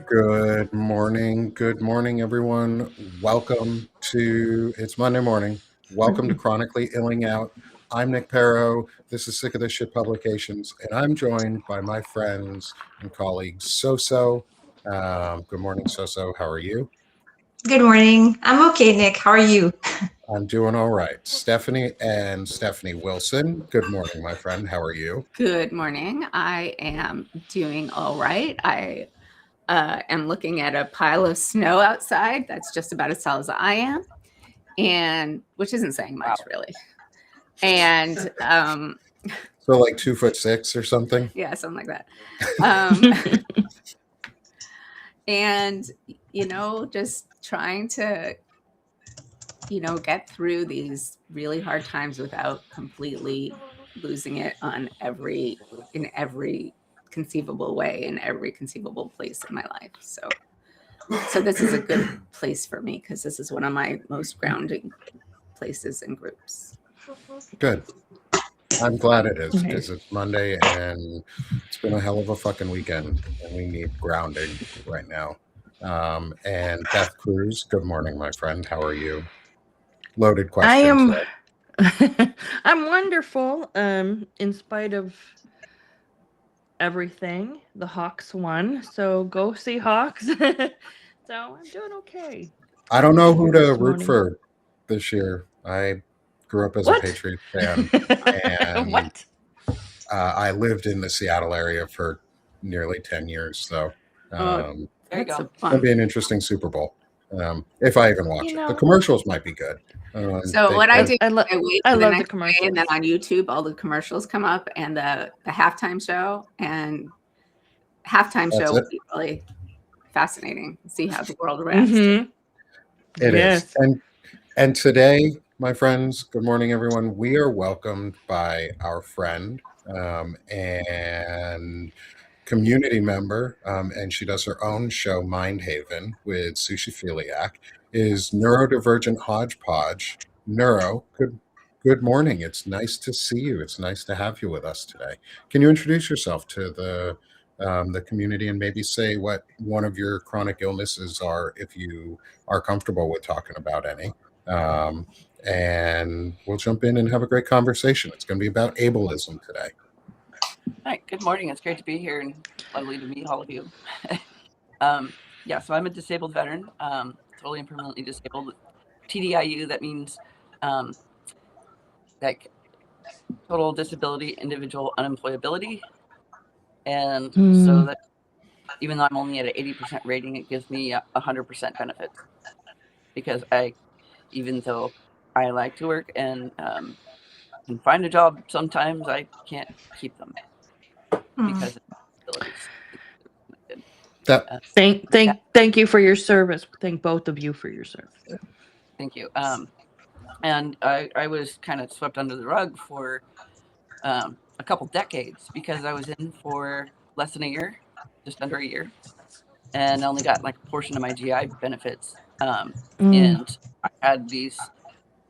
Good morning, everyone. Welcome to it's Monday morning. Welcome to Chronically Illing Out. I'm Nick Paro. This is Sick of This Shit Publications, and I'm joined by my friends and colleagues Soso. Good morning, Soso. How are you? Good morning. I'm okay, Nick. How are you? I'm doing all right. Stephanie and Stephanie Wilson. Good morning, my friend. How are you? Good morning. I am doing all right. I am looking at a pile of snow outside. That's just about as tall as I am, and which isn't saying much really. And So like 2'6" or something. yeah, something like that. And just trying to get through these really hard times without completely losing it in every conceivable way, in every conceivable place in my life. So this is a good place for me because this is one of my most grounding places and groups. Good. I'm glad it is because it's Monday and it's been a hell of a fucking weekend and we need grounding right now. And Beth Cruz, good morning, my friend. How are you? Loaded question. I'm wonderful. In spite of everything, the Hawks won, so go Seahawks. So I'm doing okay. I don't know who to root for this year. I grew up as a Patriots fan, and I lived in the Seattle area for nearly 10 years. So It's gonna be an interesting Super Bowl. If I even watch it. The commercials might be good. So what I do, I wait for the next commercials, day, and then on YouTube, all the commercials come up, and the halftime show and show will be really fascinating. See how the world reacts. It is. And today, my friends, good morning, everyone. We are welcomed by our friend and community member, and she does her own show, Mind Haven, with Sushi Philiac, is NeuroDivergent Hodgepodge. Neuro, good morning. It's nice to see you. It's nice to have you with us today. Can you introduce yourself to the community and maybe say what one of your chronic illnesses are, if you are comfortable with talking about any? And we'll jump in and have a great conversation. It's going to be about ableism today. Hi, good morning. It's great to be here and lovely to meet all of you. Yeah, so I'm a disabled veteran, totally and permanently disabled. TDIU, that means like total disability, individual unemployability. And so that even though I'm only at an 80% rating, it gives me 100% benefits because even though I like to work and can find a job, sometimes I can't keep them because of disabilities. Thank you for your service. Thank both of you for your service. Thank you. And I was kind of swept under the rug for a couple decades because I was in for less than a year, just under a year, and I only got like a portion of my GI benefits. And I had these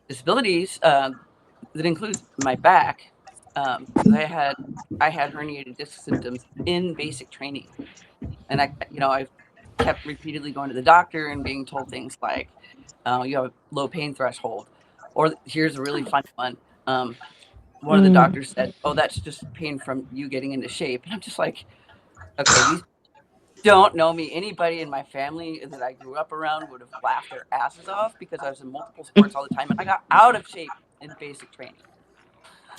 disabilities that include my back. I had herniated disc symptoms in basic training, and I kept repeatedly going to the doctor and being told things like, you have a low pain threshold, or here's a really fun one. One of the doctors said, oh, that's just pain from you getting into shape. And I'm just like, okay, these don't know me. Anybody in my family that I grew up around would have laughed their asses off because I was in multiple sports all the time and I got out of shape in basic training.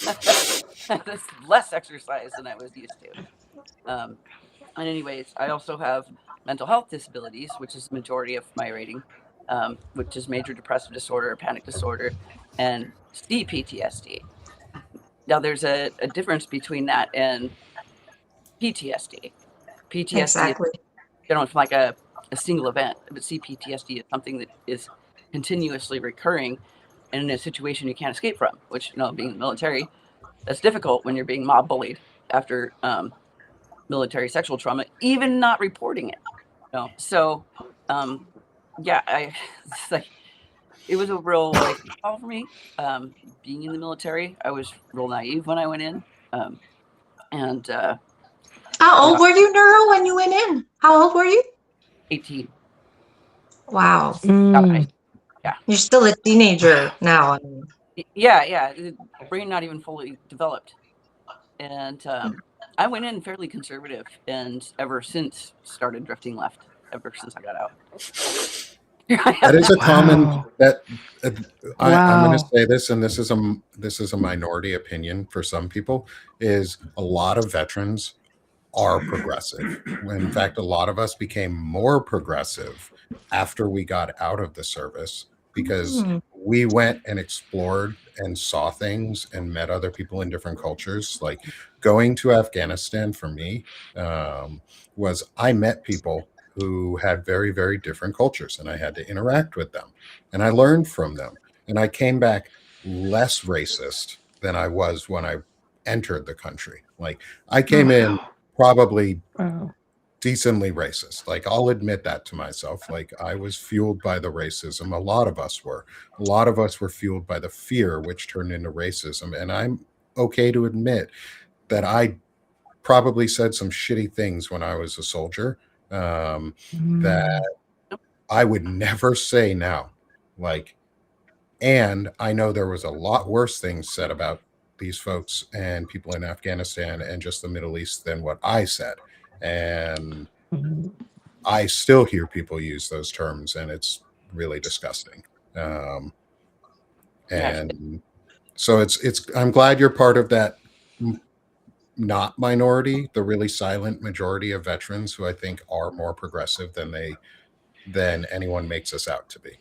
That's less exercise than I was used to. And anyways, I also have mental health disabilities, which is the majority of my rating, which is major depressive disorder, panic disorder, and CPTSD. Now, there's a difference between that and PTSD. PTSD Exactly. is from like a single event, but CPTSD is something that is continuously recurring and in a situation you can't escape from, which, being in the military, that's difficult when you're being mob bullied after military sexual trauma, even not reporting it. So, yeah, it's like, it was a real wake up call for me. Being in the military, I was real naive when I went in, and How old were you, Neuro, when you went in? How old were you? 18. Wow. Mm. You're still a teenager now. I mean, Yeah. The brain not even fully developed. And I went in fairly conservative and ever since started drifting left, ever since I got out. That is a common Wow. that I'm going to Wow. say this, and this is a minority opinion for some people. Is a lot of veterans are progressive. In fact, a lot of us became more progressive after we got out of the service because Hmm. we went and explored and saw things and met other people in different cultures. Like going to Afghanistan for me was I met people who had very, very different cultures and I had to interact with them and I learned from them. And I came back less racist than I was when I entered the country. Like I came in probably Wow. decently racist. Like I'll admit that to myself. Like I was fueled by the racism. A lot of us were. A lot of us were fueled by the fear, which turned into racism. And I'm okay to admit that I probably said some shitty things when I was a soldier that I would never say now. Like, and I know there was a lot worse things said about these folks and people in Afghanistan and just the Middle East than what I said. And I still hear people use those terms, and it's really disgusting. And so it's. I'm glad you're part of that not minority, the really silent majority of veterans who I think are more progressive than anyone makes us out to be.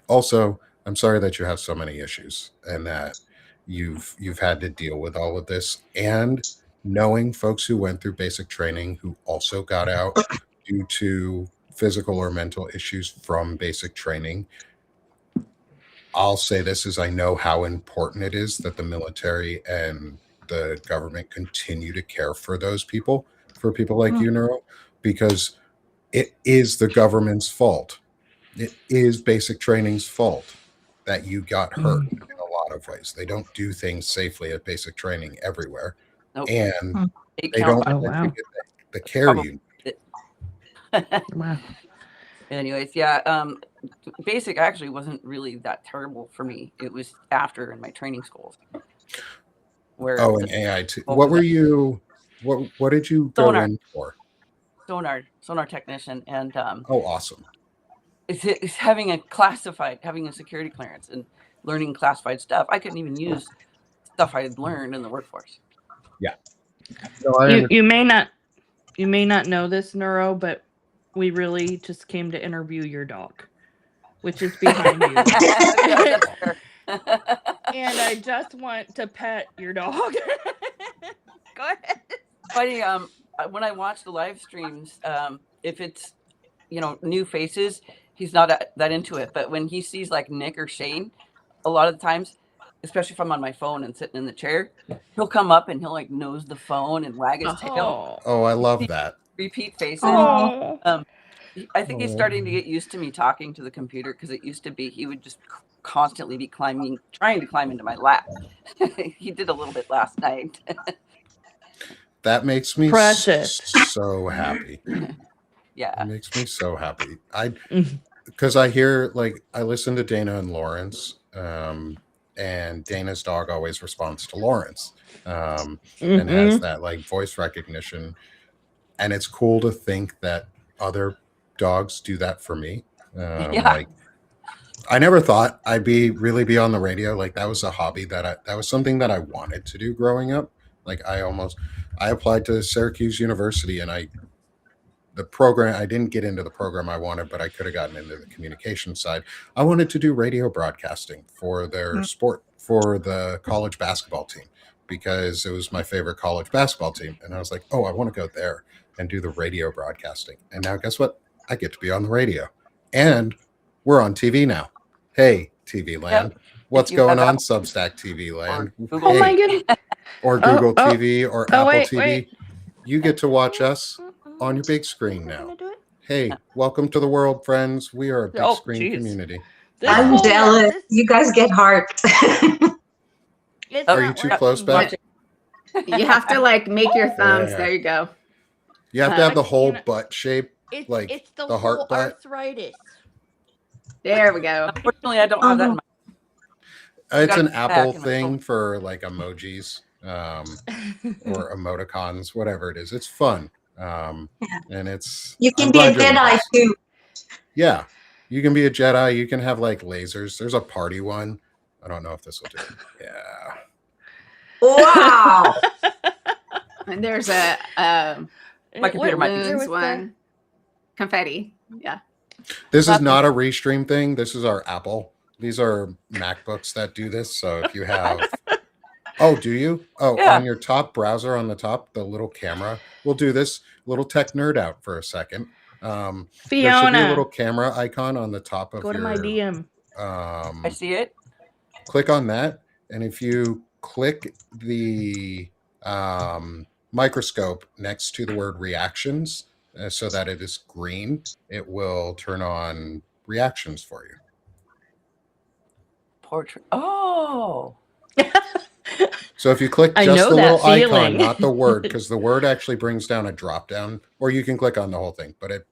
Also, I'm sorry that you have so many issues and that you've had to deal with all of this, and knowing folks who went through basic training who also got out due to physical or mental issues from basic training. I'll say this is I know how important it is that the military and the government continue to care for those people, for people like you, Neuro, because it is the government's fault. It is basic training's fault that you got hurt in a lot of ways. They don't do things safely at basic training everywhere. Nope. And Eight they count don't Oh, wow. get the care you need. Wow. Anyways, yeah, basic actually wasn't really that terrible for me. It was after in my training schools. Where Oh, and AIT. What were you? What did you go Sonar. in for? sonar technician, and Oh, awesome. it's having a security clearance and learning classified stuff. I couldn't even use stuff I had learned in the workforce. Yeah. No, You may not know this, Neuro, but we really just came to interview your dog, which is behind you. Yeah, that's fair. And I just want to pet your dog. Go ahead. Funny, when I watch the live streams, if it's new faces, he's not that into it. But when he sees like Nick or Shane, a lot of the times, especially if I'm on my phone and sitting in the chair, he'll come up and he'll like nose the phone and wag his tail. Oh, I love that. Repeat faces. Oh. I think he's starting to get used to me talking to the computer, because it used to be he would just constantly be trying to climb into my lap. He did a little bit last night. That makes me Precious. so happy. Yeah. It makes me so happy. Because I hear, like, I listen to Dana and Lawrence, and Dana's dog always responds to Lawrence, and has that like voice recognition. And it's cool to think that other dogs do that for me. Like, I never thought I'd really be on the radio. Like, that was a hobby that was something that I wanted to do growing up. Like, I applied to Syracuse University, and I didn't get into the program I wanted, but I could have gotten into the communication side. I wanted to do radio broadcasting for their sport, for the college basketball team, because it was my favorite college basketball team. And I was like, oh, I want to go there and do the radio broadcasting. And now guess what? I get to be on the radio. And we're on TV now. Hey, TV land. What's going on, Substack TV land? Oh my goodness. Or Google TV or Apple wait, TV. wait. You get to watch us on your big screen now. Hey, welcome to the world, friends. We are a big screen community. I'm jealous. You guys get heart. It's Are you not too working. close back? You have to like make your thumbs. Yeah. There you go. You have to have I the whole can't- butt shape, It's like it's the, the heart whole butt. arthritis. There we go. Unfortunately, I don't have that in my It's got an it back Apple in my thing for like emojis or emoticons, whatever it is. It's fun. And it's You I'm can be a glad you're with Jedi us. too. Yeah. You can be a Jedi. You can have like lasers. There's a party one. I don't know if this will do it. Yeah. Wow. And there's a My computer might be- There balloons was one. Confetti. Yeah. This is That's not a restream thing. This is our Apple. These are MacBooks that do this. So if you have Oh, do you? Oh, Yeah. on your top browser on the top, the little camera will do this. Little tech nerd out for a second. There should be a Fiona, little camera icon on the top of go to your my DM. I see it. click on that, and if you click the microscope next to the word reactions so that it is green, it will turn on reactions for you. Portrait. Oh. So if you click I just know the that little icon, feeling. not the word, because the word actually brings down a drop down, or you can click on the whole thing, but it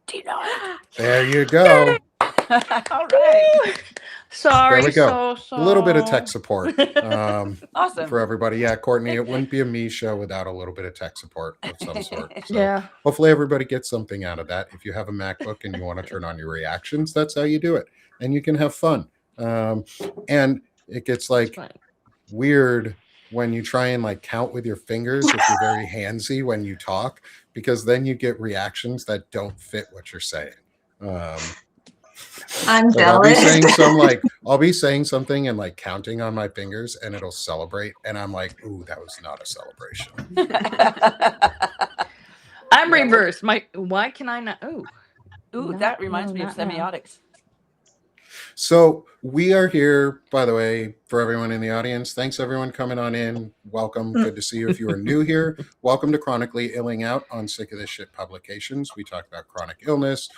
Do you know it? there you go. All right. Sorry, There we go. so A little bit of tech support Awesome. for everybody. Yeah, Courtney, it wouldn't be a me show without a little bit of tech support of some sort. So Yeah. hopefully everybody gets something out of that. If you have a MacBook and you want to turn on your reactions, that's how you do it. And you can have fun. And it gets like Fine. weird when you try and like count with your fingers if you're very handsy when you talk, because then you get reactions that don't fit what you're saying. I'm Like I'll be jealous. saying I'll be saying something and like counting on my fingers and it'll celebrate, and I'm like, ooh, that was not a celebration. I'm Yeah, reversed. Why can I not? Oh, Ooh, No, that reminds no, me of not now. semiotics. So we are here, by the way, for everyone in the audience. Thanks everyone coming on in. Welcome. Good to see you. If you are new here, welcome to Chronically Illing Out on Sick of This Shit Publications. We talk about chronic illness,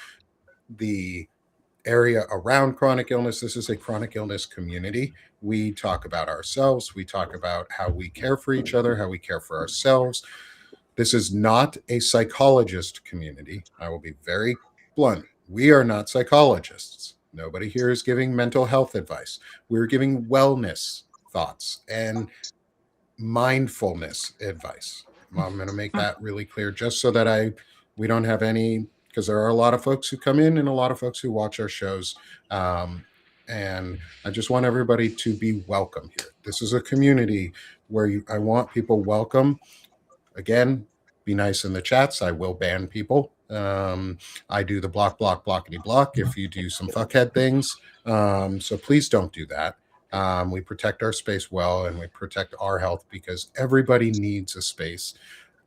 the area around chronic illness. This is a chronic illness community. We talk about ourselves. We talk about how we care for each other, how we care for ourselves. This is not a psychologist community. I will be very blunt. We are not psychologists. Nobody here is giving mental health advice. We're giving wellness thoughts and mindfulness advice. I'm going to make that really clear just so that we don't have any, because there are a lot of folks who come in and a lot of folks who watch our shows. And I just want everybody to be welcome here. This is a community where I want people welcome. Again, be nice in the chats. I will ban people. I do the blockity block if you do some fuckhead things. So please don't do that. We protect our space well, and we protect our health because everybody needs a space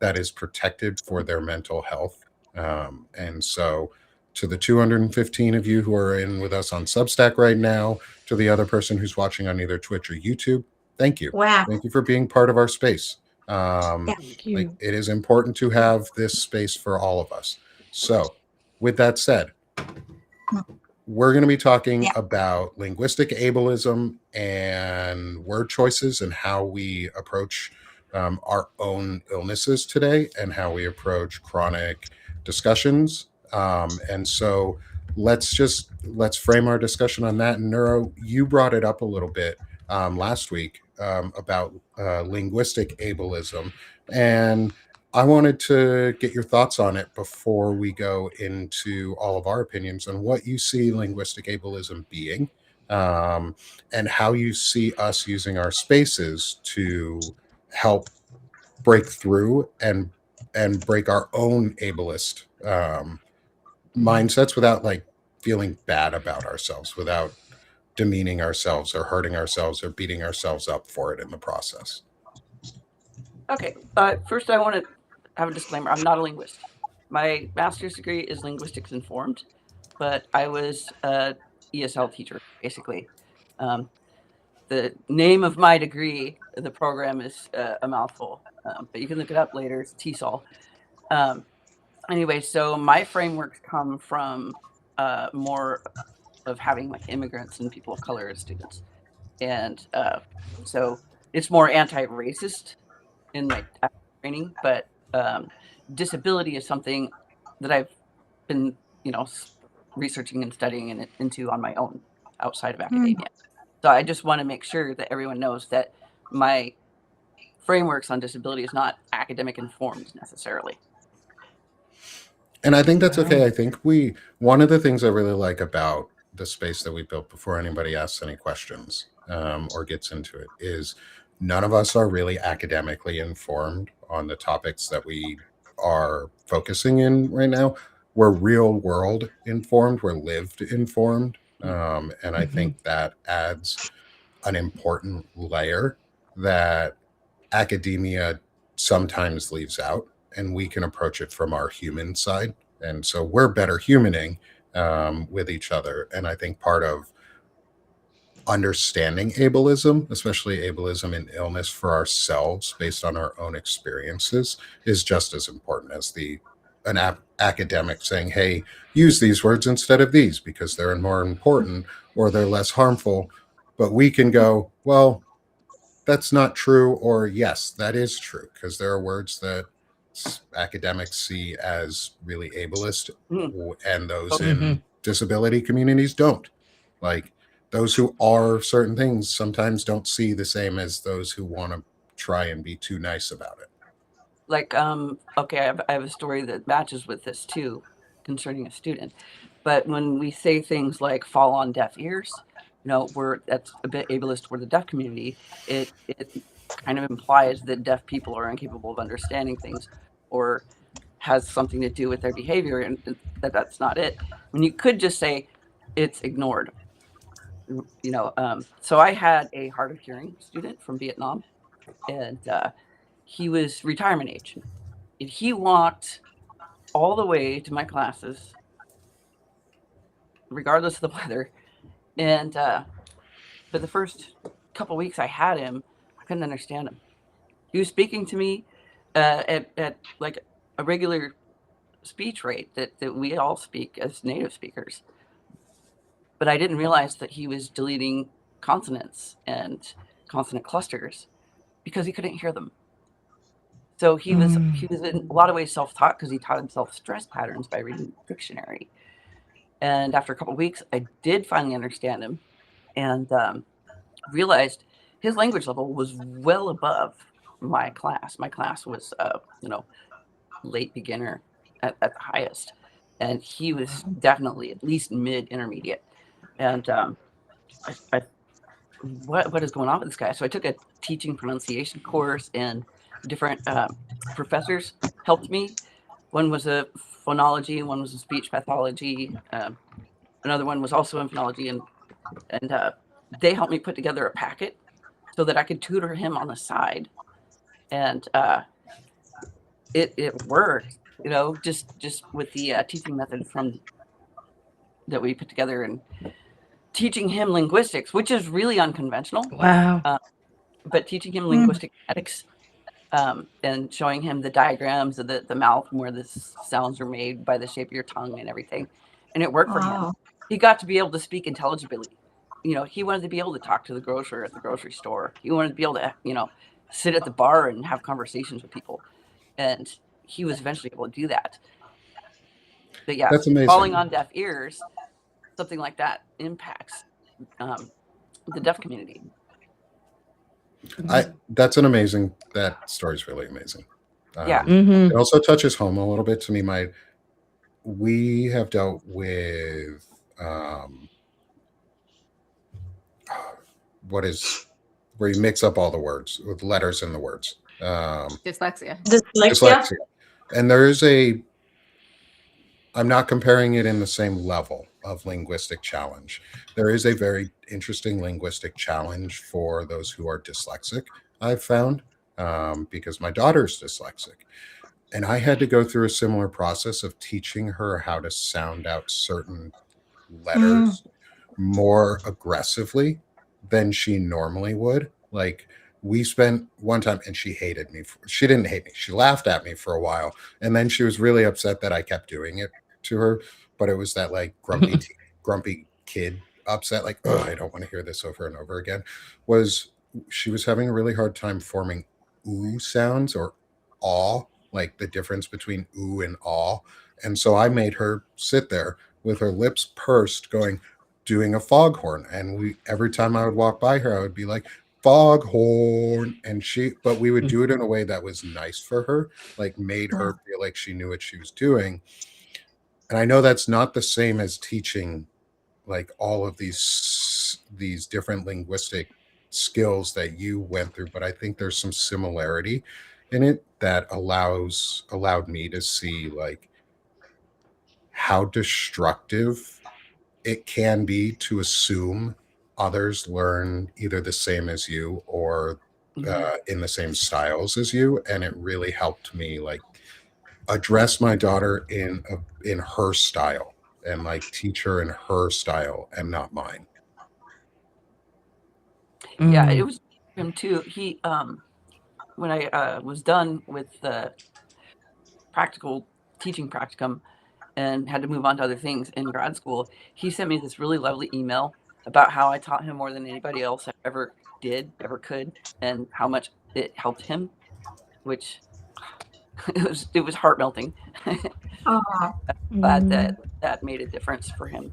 that is protected for their mental health. And so to the 215 of you who are in with us on Substack right now, to the other person who's watching on either Twitch or YouTube, thank you. Wow. Thank you for being part of our space. Thank you. Like, it is important to have this space for all of us. So with that said, we're going to be talking about linguistic ableism and word choices and how we approach our own illnesses today and how we approach chronic discussions. And so let's frame our discussion on that. And Neuro, you brought it up a little bit last week about linguistic ableism. And I wanted to get your thoughts on it before we go into all of our opinions on what you see linguistic ableism being, and how you see us using our spaces to help break through and break our own ableist mindsets without like feeling bad about ourselves, without demeaning ourselves or hurting ourselves or beating ourselves up for it in the process. Okay. First, I want to have a disclaimer. I'm not a linguist. My master's degree is linguistics informed, but I was a ESL teacher, basically. The name of my degree, the program is a mouthful, but you can look it up later. It's TESOL. Anyway, so my frameworks come from more of having like immigrants and people of color as students. And so it's more anti-racist in my training, but disability is something that I've been, researching and studying into on my own outside of academia. So I just want to make sure that everyone knows that my frameworks on disability is not academic informed necessarily. And I think that's okay. I think one of the things I really like about the space that we built before anybody asks any questions or gets into it is none of us are really academically informed on the topics that we are focusing in right now. We're real world informed, we're lived informed. And I think that adds an important layer that academia sometimes leaves out, and we can approach it from our human side. And so we're better humaning with each other. And I think part of understanding ableism, especially ableism in illness for ourselves based on our own experiences, is just as important as academic saying, hey, use these words instead of these because they're more important or they're less harmful. But we can go, well, that's not true, or yes, that is true, because there are words that academics see as really ableist and those in disability communities don't. Like those who are certain things sometimes don't see the same as those who want to try and be too nice about it. Like, okay, I have a story that matches with this too concerning a student. But when we say things like fall on deaf ears, that's a bit ableist for the deaf community. It kind of implies that deaf people are incapable of understanding things or has something to do with their behavior, and that's not it. When you could just say it's ignored. So I had a hard of hearing student from Vietnam, and he was retirement age. And he walked all the way to my classes, regardless of the weather. And but the first couple weeks I had him, I couldn't understand him. He was speaking to me at like a regular speech rate that we all speak as native speakers. But I didn't realize that he was deleting consonants and consonant clusters because he couldn't hear them. So he was in a lot of ways self-taught because he taught himself stress patterns by reading the dictionary. And after a couple of weeks, I did finally understand him and realized his language level was well above my class. My class was, late beginner at the highest. And he was definitely at least mid-intermediate. And what is going on with this guy? So I took a teaching pronunciation course, and different professors helped me. One was a phonology, one was a speech pathology, another one was also in phonology, and they helped me put together a packet so that I could tutor him on the side, and it worked. Just with the teaching method that we put together, and teaching him linguistics, which is really unconventional. Wow. But teaching him linguistic phonetics and showing him the diagrams of the mouth and where the sounds are made by the shape of your tongue and everything. And it worked for him. He got to be able to speak intelligibly. He wanted to be able to talk to the grocer at the grocery store. He wanted to be able to, sit at the bar and have conversations with people. And he was eventually able to do that. But yeah, That's amazing. falling on deaf ears, something like that impacts the deaf community. That story's really amazing. Yeah. It also touches home a little bit to me. We have dealt with where you mix up all the words with letters in the words. Dyslexia. Dyslexia. And there is I'm not comparing it in the same level of linguistic challenge. There is a very interesting linguistic challenge for those who are dyslexic, I've found, because my daughter's dyslexic. And I had to go through a similar process of teaching her how to sound out certain letters more aggressively than she normally would. Like, we spent one time, and she hated me. She didn't hate me. She laughed at me for a while. And then she was really upset that I kept doing it to her. But it was that like grumpy kid upset, like, oh, I don't want to hear this over and over again, was she was having a really hard time forming ooh sounds or aw, like the difference between ooh and aw. And so I made her sit there with her lips pursed, doing a foghorn. And every time I would walk by her, I would be like, foghorn. But we would do it in a way that was nice for her, like made her feel like she knew what she was doing. And I know that's not the same as teaching like all of these different linguistic skills that you went through, but I think there's some similarity in it that allowed me to see like how destructive it can be to assume others learn either the same as you or in the same styles as you. And it really helped me like address my daughter in her style and like teach her in her style and not mine. Yeah, it was him too. He when I was done with the practical teaching practicum and had to move on to other things in grad school, he sent me this really lovely email about how I taught him more than anybody else ever could, and how much it helped him, which it was heart melting. Oh, Glad that made a difference for him.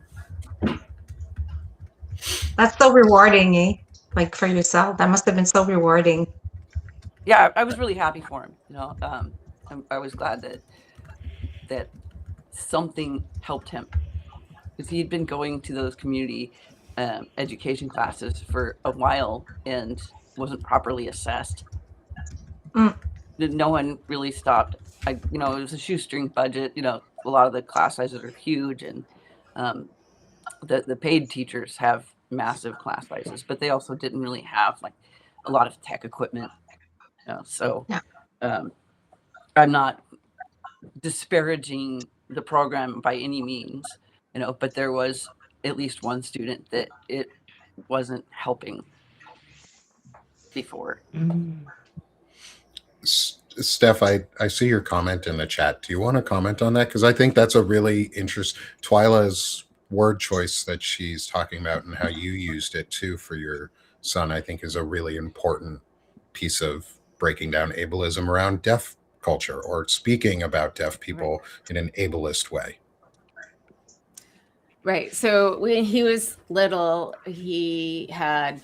that's so rewarding, eh? Like for yourself, that must have been so rewarding. Yeah, I was really happy for him. You know, I was glad that something helped him, because he'd been going to those community education classes for a while and wasn't properly assessed. Mm. No one really stopped. It was a shoestring budget. A lot of the class sizes are huge, and the paid teachers have massive class sizes, but they also didn't really have like a lot of tech equipment. So Yeah. I'm not disparaging the program by any means, but there was at least one student that it wasn't helping before. Steph, I see your comment in the chat. Do you want to comment on that? Because I think that's a really interesting Twyla's word choice that she's talking about and how you used it too for your son, I think is a really important piece of breaking down ableism around deaf culture or speaking about deaf people in an ableist way. Right. So when he was little, he had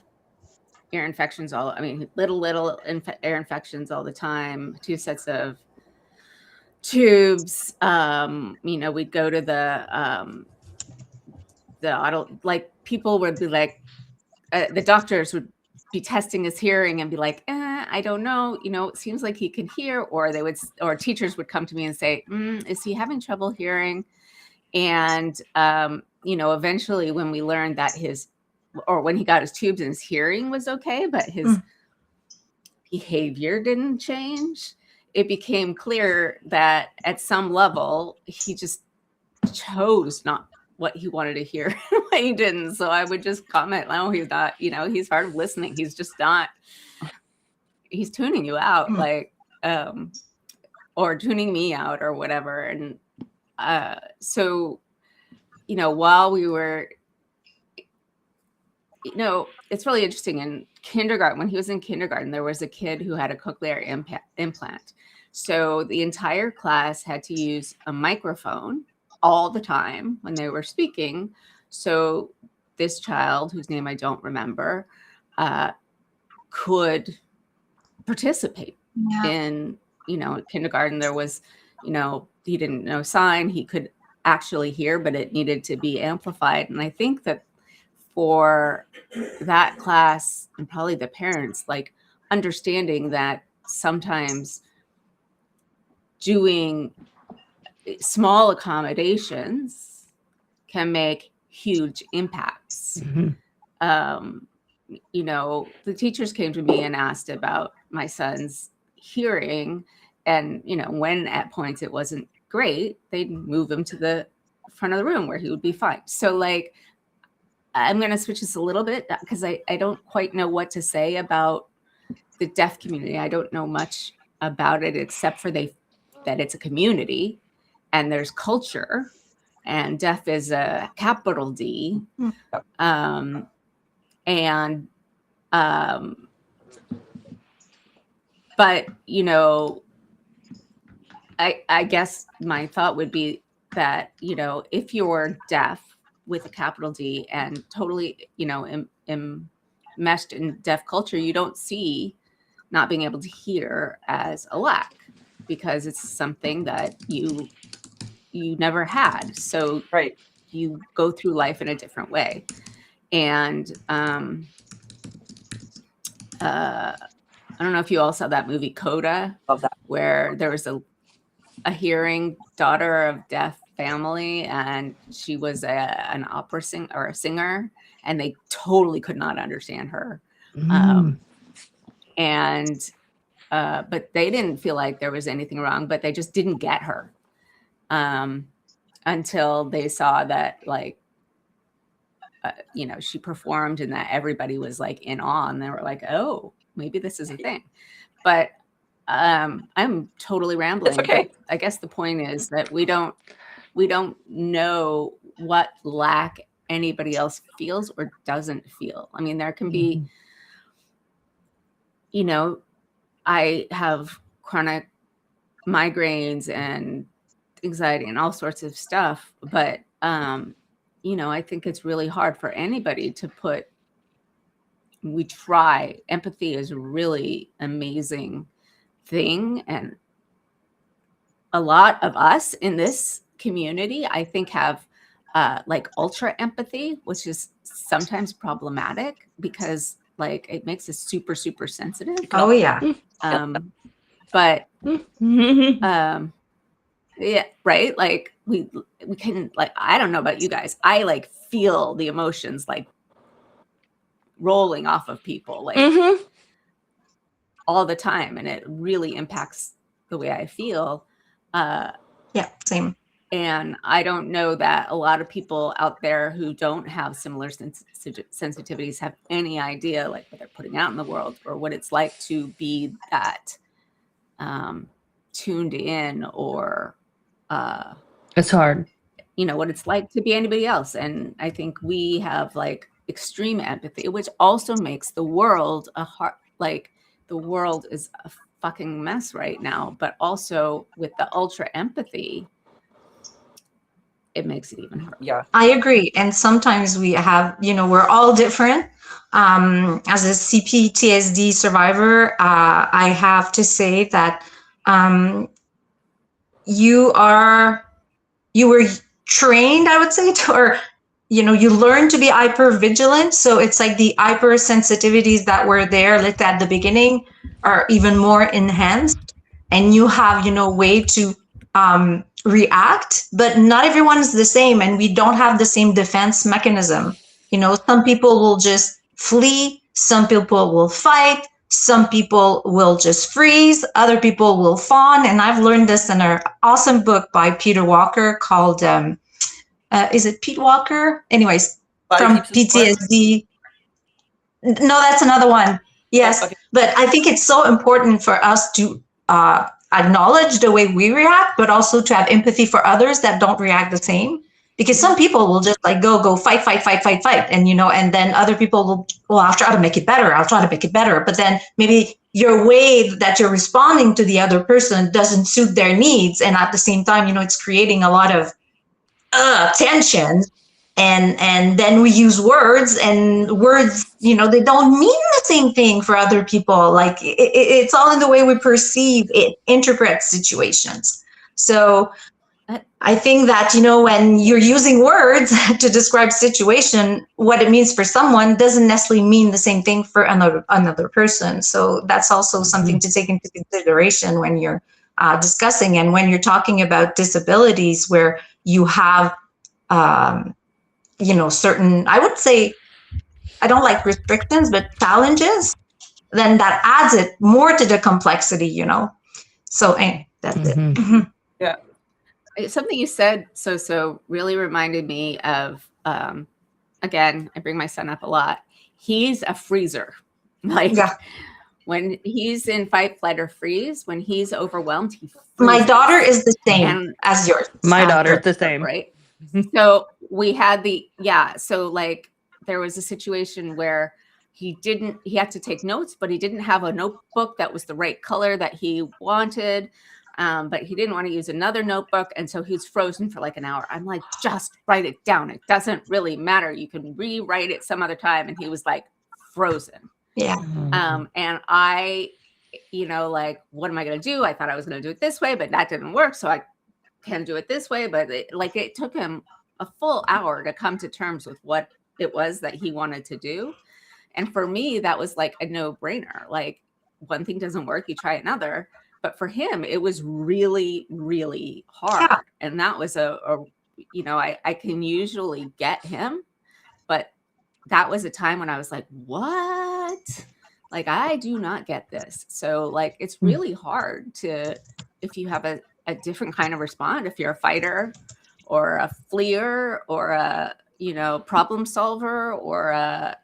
ear infections little ear infections all the time, 2 sets of tubes. We'd go to the auto, like people would be like, the doctors would be testing his hearing and be like, I don't know, it seems like he can hear, or teachers would come to me and say, is he having trouble hearing? And, eventually when we learned that when he got his tubes and his hearing was okay, but his behavior didn't change, it became clear that at some level he just chose not what he wanted to hear, what he didn't. So I would just comment, no, he's not, he's hard of listening. He's just not, he's tuning you out, or tuning me out or whatever. And so, while we were, it's really interesting. In kindergarten, when he was in kindergarten, there was a kid who had a cochlear implant. So the entire class had to use a microphone all the time when they were speaking. So this child, whose name I don't remember, could participate in, kindergarten. There was, he didn't know sign. He could actually hear, but it needed to be amplified. And I think that for that class and probably the parents, like understanding that sometimes doing small accommodations can make huge impacts. The teachers came to me and asked about my son's hearing, and when at points it wasn't great, they'd move him to the front of the room where he would be fine. So like, I'm going to switch this a little bit because I don't quite know what to say about the deaf community. I don't know much about it except for that it's a community and there's culture and deaf is a capital D. And but you know, I guess my thought would be that, you know, if you're deaf with a capital D and totally, you know, enmeshed in deaf culture, you don't see not being able to hear as a lack, because it's something that you never had. So Right. you go through life in a different way. And I don't know if you all saw that movie Coda, Love that. where there was a hearing daughter of deaf family, and she was an opera singer or a singer, and they totally could not understand her. And but they didn't feel like there was anything wrong, but they just didn't get her until they saw that, like, you know, she performed and that everybody was like in awe, and they were like, oh, maybe this is a thing. But I'm totally rambling. It's okay. But I guess the point is that we don't know what lack anybody else feels or doesn't feel. I mean, there can be, you know, I have chronic migraines and anxiety and all sorts of stuff, but you know, I think it's really hard for anybody to put. We try. Empathy is a really amazing thing, and a lot of us in this community, I think, have like ultra empathy, which is sometimes problematic because, like, it makes us super sensitive. Oh yeah. But yeah, right, like we can, like, I don't know about you guys, I like feel the emotions like rolling off of people, like all the time, and it really impacts the way I feel. Yeah, same. And I don't know that a lot of people out there who don't have similar sensitivities have any idea, like, what they're putting out in the world or what it's like to be that tuned in, or it's hard. You know, what it's like to be anybody else. And I think we have like extreme empathy, which also makes the world like the world is a fucking mess right now. But also with the ultra empathy, it makes it even harder. Yeah, I agree. And sometimes we have, you know, we're all different. As a CPTSD survivor, I have to say that you were trained, I would say, or, you know, you learn to be hyper vigilant. So it's like the hyper sensitivities that were there, like at the beginning, are even more enhanced, and you have, you know, way to react. But not everyone is the same, and we don't have the same defense mechanism. You know, some people will just flee, some people will fight, some people will just freeze, other people will fawn. And I've learned this in an awesome book by Peter Walker called is it Pete Walker? Anyways, from PTSD. No, that's another one. Yes. Okay. But I think it's so important for us to acknowledge the way we react, but also to have empathy for others that don't react the same. Because some people will just like go fight. And, you know, and then other people will, well, I'll try to make it better. But then maybe your way that you're responding to the other person doesn't suit their needs. And at the same time, you know, it's creating a lot of tension. And then we use words, and words, you know, they don't mean the same thing for other people. Like it's all in the way we perceive it, interpret situations. So I think that, you know, when you're using words to describe situation, what it means for someone doesn't necessarily mean the same thing for another person. So that's also something to take into consideration when you're discussing, and when you're talking about disabilities where you have, you know, certain, I would say, I don't like restrictions, but challenges, then that adds it more to the complexity, you know. So that's it. Yeah. Something you said so really reminded me of, again, I bring my son up a lot. He's a freezer. Like, when he's in fight, flight, or freeze, when he's overwhelmed, he freezes. My daughter is the same as yours. My daughter is the same. Right? So we had so like there was a situation where he had to take notes, but he didn't have a notebook that was the right color that he wanted. But he didn't want to use another notebook. And so he was frozen for like an hour. I'm like, just write it down. It doesn't really matter. You can rewrite it some other time. And he was like frozen. Yeah. And I, like, what am I going to do? I thought I was going to do it this way, but that didn't work. So I can do it this way. But it took him a full hour to come to terms with what it was that he wanted to do. And for me, that was like a no-brainer. Like, one thing doesn't work, you try another. But for him, it was really, really hard. Yeah. And that was I can usually get him, but that was a time when I was like, what? Like, I do not get this. So like, it's really hard if you have a different kind of response, if you're a fighter or a fleer or a, problem solver or a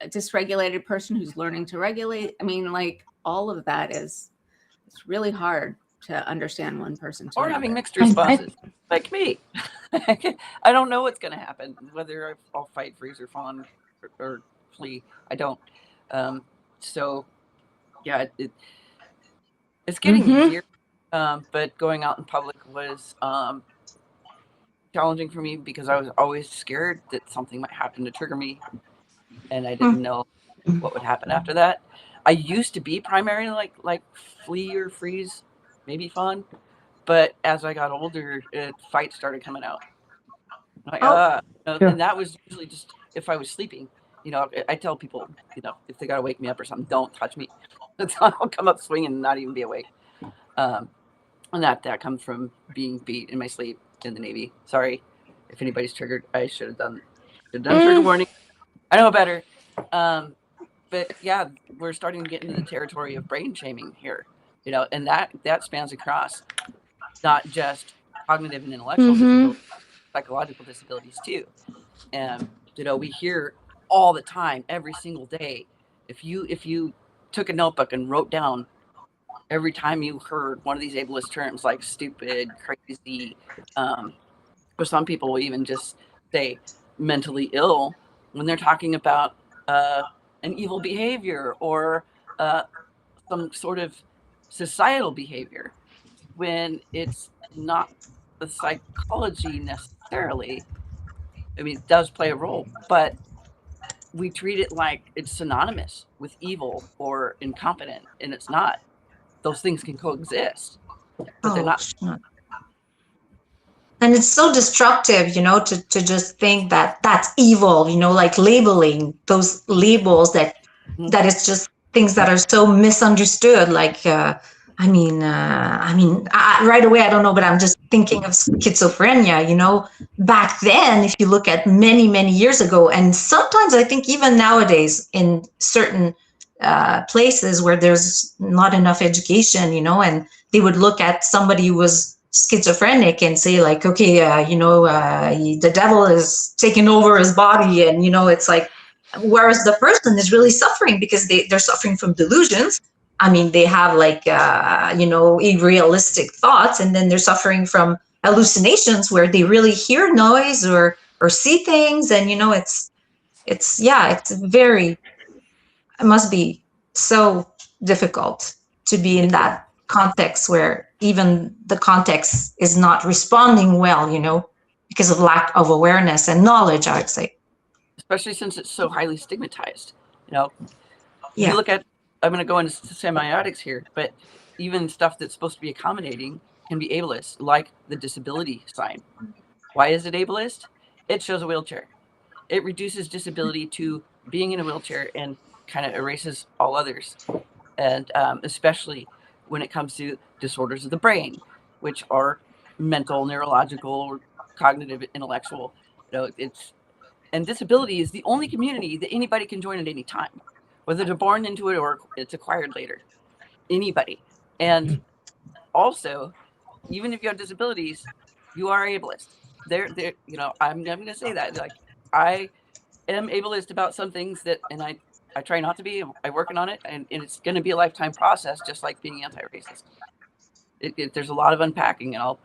dysregulated person who's learning to regulate. I mean, like, all of that it's really hard to understand one person to or another. having mixed responses, like me. I don't know what's going to happen, whether I'll fight, freeze, or fawn, or flee. I don't. So, yeah, it's getting easier. But going out in public was challenging for me because I was always scared that something might happen to trigger me, and I didn't know what would happen after that. I used to be primarily like flee or freeze, maybe fawn, but as I got older, fights started coming out. Like, and that was usually just if I was sleeping. I tell people, if they gotta wake me up or something, don't touch me. I'll come up swinging and not even be awake. And that comes from being beat in my sleep in the Navy. Sorry if anybody's triggered. I should have done trigger warning. I know better. But yeah, we're starting to get into the territory of brain shaming here, and that spans across not just cognitive and intellectual disabilities, psychological disabilities too. And we hear all the time, every single day, if you took a notebook and wrote down every time you heard one of these ableist terms like stupid, crazy, or some people will even just say mentally ill when they're talking about an evil behavior or some sort of societal behavior, when it's not the psychology necessarily. I mean, it does play a role, but we treat it like it's synonymous with evil or incompetent, and it's not. Those things can coexist, but they're not. And it's so destructive, to just think that that's evil, like labeling those labels that it's just things that are so misunderstood. Like, right away, I don't know, but I'm just thinking of schizophrenia, back then, if you look at many, many years ago, and sometimes I think even nowadays in certain places where there's not enough education, and they would look at somebody who was schizophrenic and say like, okay, the devil is taking over his body, and it's like, whereas the person is really suffering because they're suffering from delusions. I mean, they have like unrealistic thoughts, and then they're suffering from hallucinations where they really hear noise or see things, and it must be so difficult to be in that context where even the context is not responding well, because of lack of awareness and knowledge, I would say. Especially since it's so highly stigmatized. Yeah. You look at, I'm going to go into semiotics here, but even stuff that's supposed to be accommodating can be ableist, like the disability sign. Why is it ableist? It shows a wheelchair. It reduces disability to being in a wheelchair and kind of erases all others. And especially when it comes to disorders of the brain, which are mental, neurological, cognitive, intellectual. And disability is the only community that anybody can join at any time, whether they're born into it or it's acquired later. Anybody. And also, even if you have disabilities, you are ableist. I'm going to say that. Like, I am ableist about some things and I try not to be. I'm working on it, and it's going to be a lifetime process, just like being anti-racist. There's a lot of unpacking, and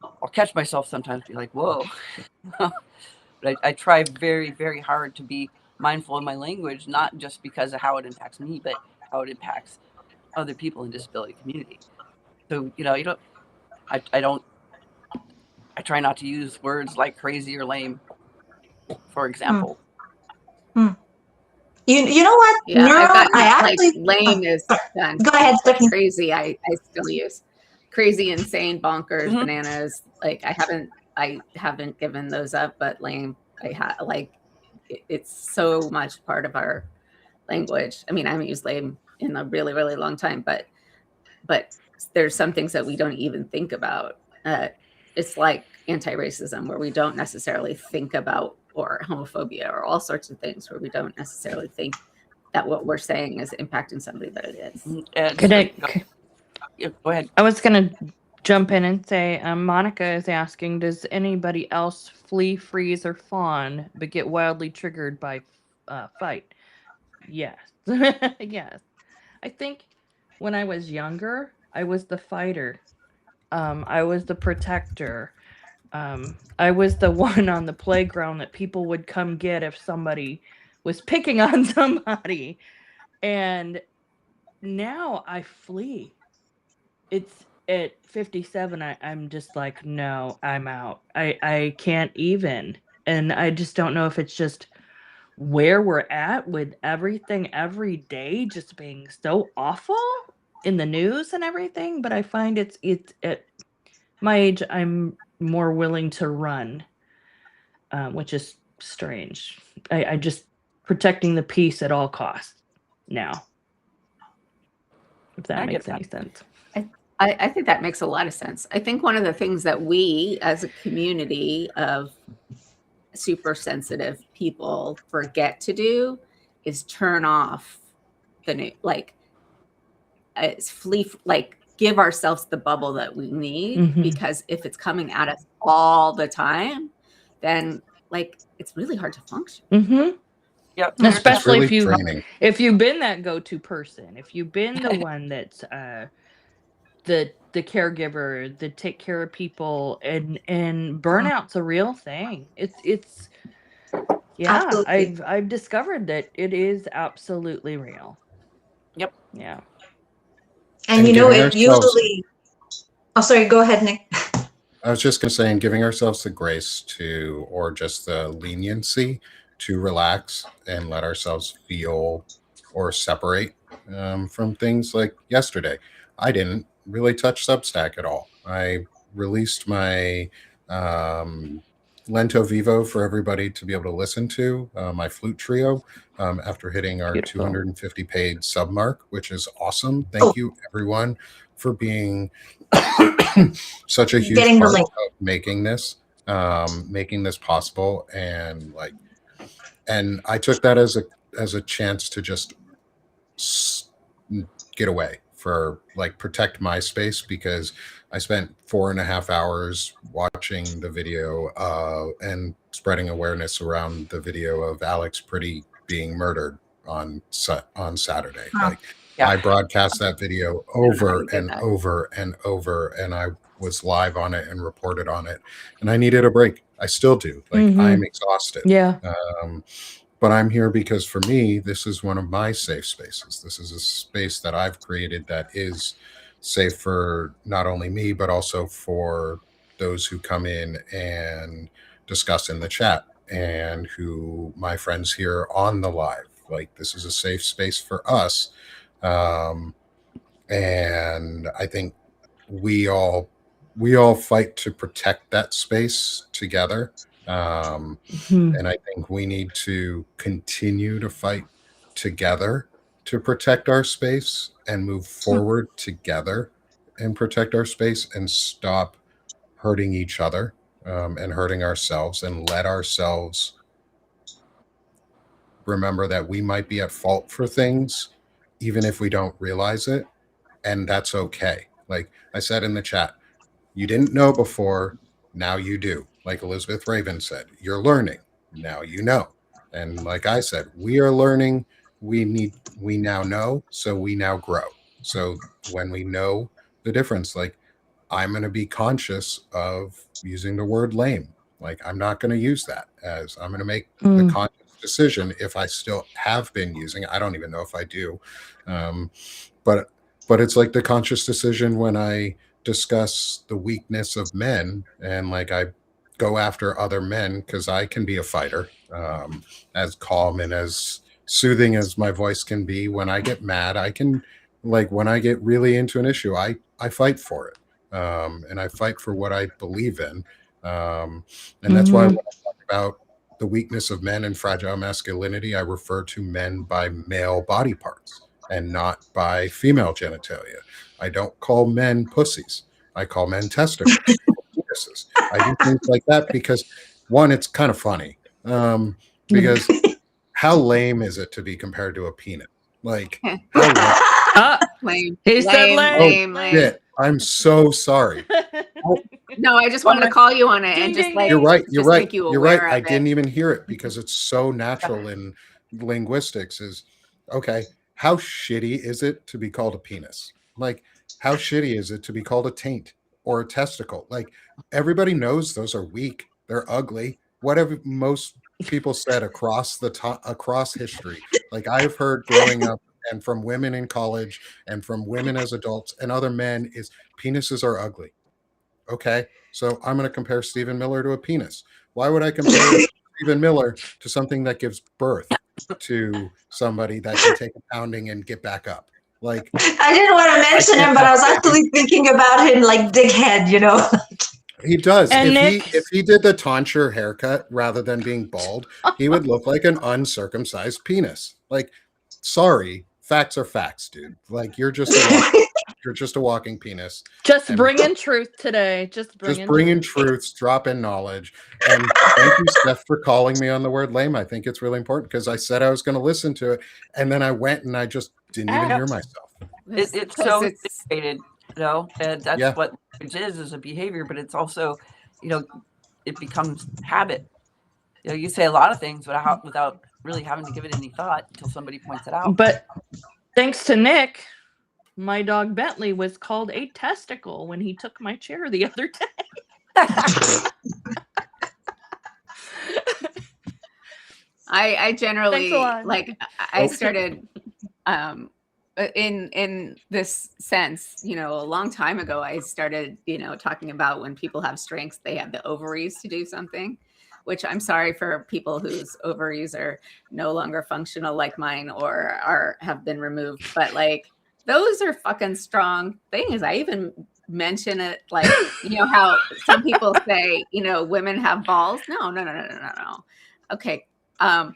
I'll catch myself sometimes, be like, whoa. But I try very, very hard to be mindful of my language, not just because of how it impacts me, but how it impacts other people in the disability community. So, I try not to use words like crazy or lame, for example. You know what? Yeah, Neuro, I've gotten I like actually lame is done. go ahead, But Stephanie. crazy, I still use crazy, insane, bonkers, Mhm. bananas. Like I haven't given those up, but lame, it's so much part of our language. I mean, I haven't used lame in a really, really long time, but there's some things that we don't even think about. It's like anti-racism, where we don't necessarily think about, or homophobia, or all sorts of things where we don't necessarily think that what we're saying is impacting somebody, but it is. And Could so, I, go ahead. I was going to jump in and say, Monica is asking, does anybody else flee, freeze, or fawn, but get wildly triggered by fight? Yes. Yes. I think when I was younger, I was the fighter. I was the protector. I was the one on the playground that people would come get if somebody was picking on somebody. And now I flee. It's at 57, I'm just like, no, I'm out. I can't even. And I just don't know if it's just where we're at with everything every day just being so awful in the news and everything, but I find it's at my age I'm more willing to run, which is strange. I just protecting the peace at all costs now, if that I makes get any sense. I think that makes a lot of sense. I think one of the things that we as a community of super sensitive people forget to do is turn off the new, like give ourselves the bubble that we need, Mhm. because if it's coming at us all the time, then like it's really hard to function. Mhm. Yep. It's Especially really draining. if you've been that go-to person, if you've been the one that's the caregiver, the take care of people, and burnout's a real thing. It's yeah, Absolutely. I've discovered that it is absolutely real. Yep. Yeah. And And you know, giving it ourselves, usually. Oh, sorry. Go ahead, Nick. I was just going to say, and giving ourselves the grace to, or just the leniency to relax and let ourselves feel or separate from things. Like yesterday, I didn't really touch Substack at all. I released my Lento Vivo for everybody to be able to listen to, my flute trio, after hitting our Beautiful. 250 paid sub mark, which is awesome. Oh. Thank you, everyone, for being such a huge Getting the part link. of making this possible. And I took that as a chance to just get away, for like protect my space, because I spent 4.5 hours watching the video and spreading awareness around the video of Alex Pretty being murdered on Saturday. Huh. Like, Yeah. I broadcast that video I don't know how over you did and that. over and over, and I was live on it and reported on it, and I needed a break. I still do. Like, Mhm. I'm exhausted. Yeah. But I'm here because for me, this is one of my safe spaces. This is a space that I've created that is safe for not only me, but also for those who come in and discuss in the chat, and who my friends here on the live. Like, this is a safe space for us. And I think we all fight to protect that space together. Mhm. And I think we need to continue to fight together to protect our space and move forward together and protect our space, and stop hurting each other, and hurting ourselves, and let ourselves remember that we might be at fault for things, even if we don't realize it. And that's okay. Like I said in the chat, you didn't know before, now you do. Like Elizabeth Raven said, you're learning, now you know. And like I said, we are learning, we now know, so we now grow. So when we know the difference, like, I'm going to be conscious of using the word lame. Like, I'm not going to use that, as I'm going to make the conscious decision if I still have been using it. I don't even know if I do. But it's like the conscious decision when I discuss the weakness of men, and like I go after other men, because I can be a fighter, as calm and as soothing as my voice can be. When I get mad, I can, like, when I get really into an issue, I fight for it, and I fight for what I believe in, and that's why when I talk about the weakness of men and fragile masculinity, I refer to men by male body parts and not by female genitalia. I don't call men pussies. I call men testicles, penises. I do things like that because, one, it's kind of funny. Because how lame is it to be compared to a penis? Like, how lame? Lame. He said lame. Shit, I'm so sorry. No, I just wanted to call you on it and just like You're right. You're just right. make you You're right. aware I of didn't it. even hear it because it's so natural in linguistics. Is okay. How shitty is it to be called a penis? Like, how shitty is it to be called a taint or a testicle? Like, everybody knows those are weak. They're ugly. Whatever most people said across across history. Like, I've heard growing up and from women in college and from women as adults and other men is penises are ugly. Okay, so I'm going to compare Stephen Miller to a penis. Why would I compare Stephen Miller to something that gives birth to somebody that can take a pounding and get back up? Like, I didn't want to mention him, but I was actually thinking about him like Dighead, you know. he does. And If he did the tonsure haircut rather than being bald, he would look like an uncircumcised penis. Like, sorry, facts are facts, dude. Like, you're just a walking penis. Just bringing truth today. Just bringing truths, dropping knowledge. And thank you, Steph, for calling me on the word lame. I think it's really important because I said I was going to listen to it, and then I went and I just didn't even hear myself. It's so integrated, and that's what language is a behavior, but it's also, it becomes habit. You say a lot of things without really having to give it any thought until somebody points it out. But thanks to Nick, my dog Bentley was called a testicle when he took my chair the other day. I generally like I Okay. started in this sense, a long time ago I started, talking about when people have strengths, they have the ovaries to do something, which I'm sorry for people whose ovaries are no longer functional like mine or have been removed, but like those are fucking strong things. I even mention it like, how some people say, women have balls. No. Okay. But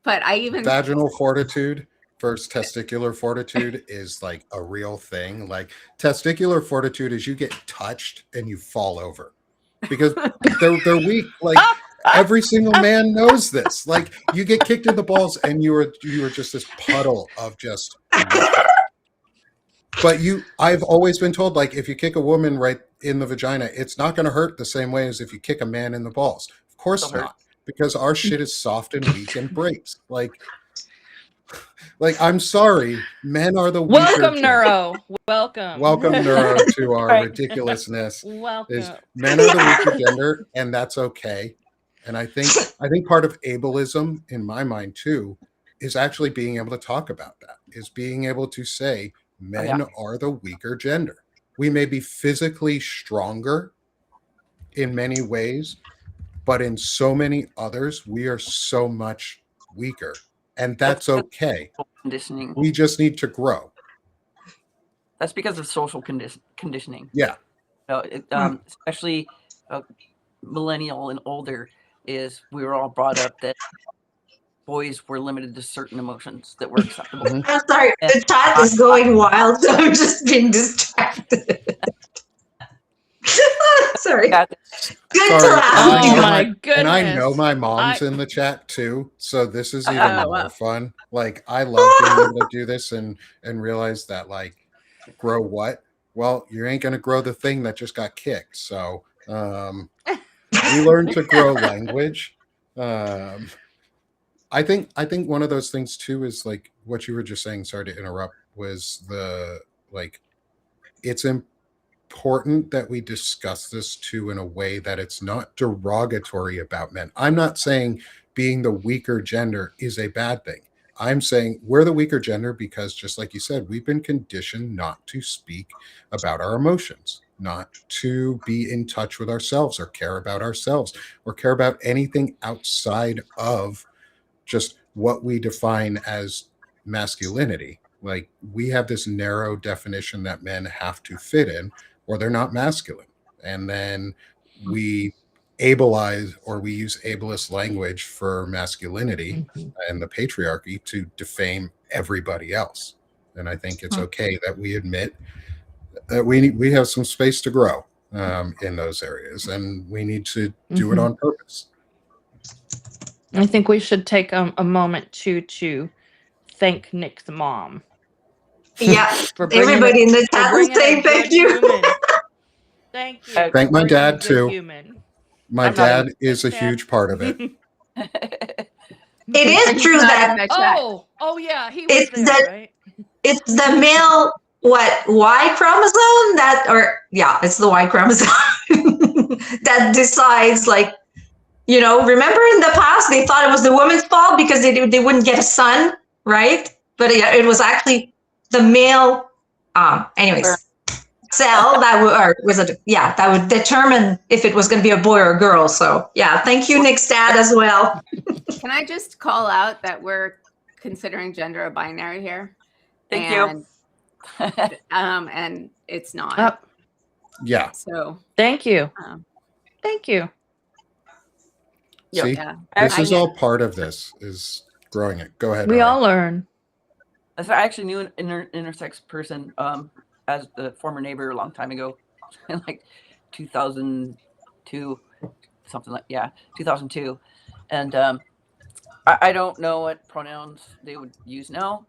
I even Vaginal fortitude versus testicular fortitude is like a real thing. Like, testicular fortitude is you get touched and you fall over because they're weak. Like, every single man knows this. Like, you get kicked in the balls and you were just this puddle of just. But I've always been told, like, if you kick a woman right in the vagina, it's not going to hurt the same way as if you kick a man in the balls. Of course not, because our shit is soft and weak and breaks. Like, I'm sorry, men are the weaker. Welcome, Neuro. Welcome, Neuro, to our ridiculousness. Welcome. Men are the weaker gender, and that's okay. And I think part of ableism, in my mind too, is actually being able to talk about that. Is being able to say men are the weaker gender. We may be physically stronger in many ways, but in so many others, we are so much weaker. And that's okay. Conditioning. We just need to grow. That's because of social conditioning. Yeah. Especially millennial and older, is we were all brought up that boys were limited to certain emotions that were acceptable. I'm sorry, the chat is going wild, so I'm just being distracted. Sorry. Good to laugh. Oh my goodness. And I know my mom's in the chat too, so this is even more fun. Like, I love being able to do this and realize that, like, grow what? Well, you ain't gonna grow the thing that just got kicked. So we learned to grow language. I think one of those things too is like what you were just saying. Sorry to interrupt. Was the like it's important that we discuss this too in a way that it's not derogatory about men. I'm not saying being the weaker gender is a bad thing. I'm saying we're the weaker gender because, just like you said, we've been conditioned not to speak about our emotions, not to be in touch with ourselves or care about ourselves or care about anything outside of just what we define as masculinity. Like, we have this narrow definition that men have to fit in or they're not masculine. And then we ableize, or we use ableist language for masculinity and the patriarchy to defame everybody else. And I think it's okay that we admit that we have some space to grow in those areas, and we need to do it on purpose. I think we should take a moment to thank Nick's mom Yeah, for bringing everybody in the for chat is bringing a saying thank good you. human. Thank you. Thank for my bringing dad, a good too. Human. My I'm not dad a- is a Thanks, Dad. huge part of it. It is true Not that in the chat. Oh yeah, he was it's there, the right? it's the male Y chromosome that, or yeah, it's the Y chromosome that decides, like, remember in the past they thought it was the woman's fault because they wouldn't get a son, right? But it was actually the male anyways cell that would, or was it, yeah, that would determine if it was going to be a boy or a girl. So yeah, thank you, Nick's dad, as well. Can I just call out that we're considering gender a binary here? Thank you. And it's not. Oh, Yeah. So thank you. um, Thank you. Yeah. See, yeah. this I is know. all part of this, is growing it. Go ahead. We Nora. all learn. So I actually knew an intersex person as the former neighbor a long time ago, in like 2002, something like 2002, and I don't know what pronouns they would use now,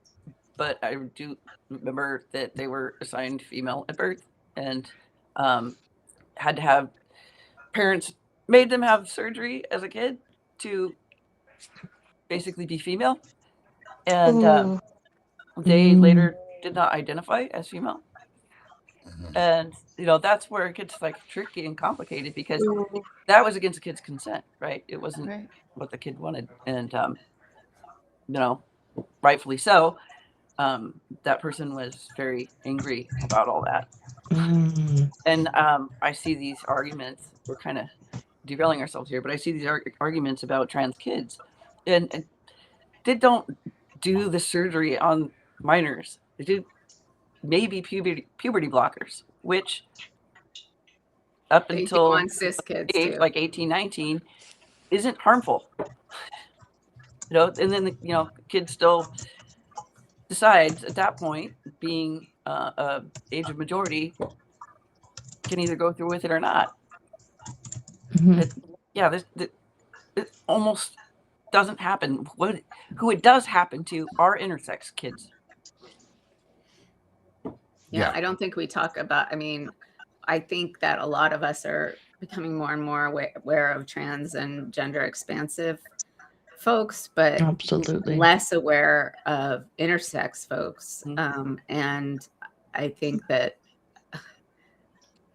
but I do remember that they were assigned female at birth and had to have parents made them have surgery as a kid to basically be female, and they later did not identify as female. Mhm. And that's where it gets like tricky and complicated, because that was against the kid's consent, right? It wasn't Right. what the kid wanted, and rightfully so. That person was very angry about all that, and I see these arguments. We're kind of derailing ourselves here, but I see these arguments about trans kids, and they don't do the surgery on minors. They do maybe puberty blockers, which up They do until on cis kids age too. like 18, 19 isn't harmful. And then the kids still decides at that point, being age of majority, can either go through with it or not. It almost doesn't happen. Who it does happen to are intersex kids. Yeah, I don't think we talk about, I think that a lot of us are becoming more and more aware of trans and gender expansive folks, but Absolutely. less aware of intersex folks. And I think that,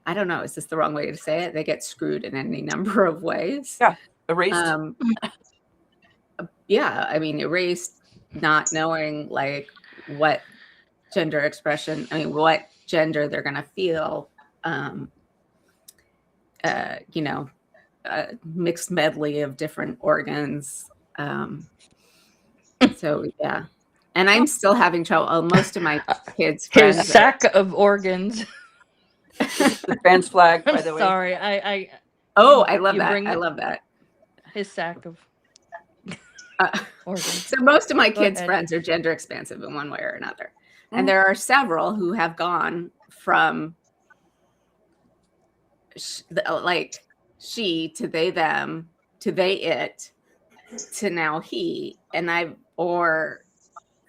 I don't know, is this the wrong way to say it? They get screwed in any number of ways. Yeah, erased. Erased, not knowing like what gender expression, what gender they're going to feel, a mixed medley of different organs. So yeah, and I'm still having trouble. Most of my kids' friends, His sack of organs. The trans flag, by the way. Sorry, I love you that. bring I it- love that. his sack of organs. So most of my Go kids' ahead. friends are gender expansive in one way or another. And there are several who have gone from she to they, them, to they, it, to now he, or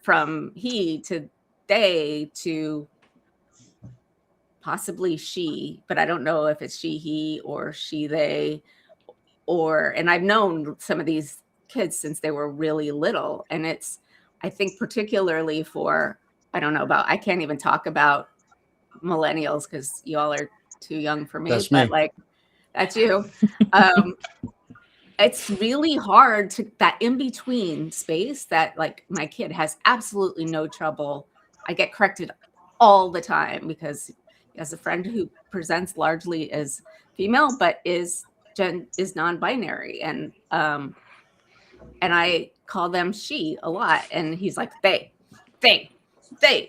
from he to they to possibly she, but I don't know if it's she, he, or she, they, and I've known some of these kids since they were really little. And it's, I think particularly for, I can't even talk about millennials because y'all are too young for me, That's but me. like that's you. It's really hard to that in between space that like my kid has absolutely no trouble. I get corrected all the time because he has a friend who presents largely as female, but is non-binary, and I call them she a lot, and he's like they,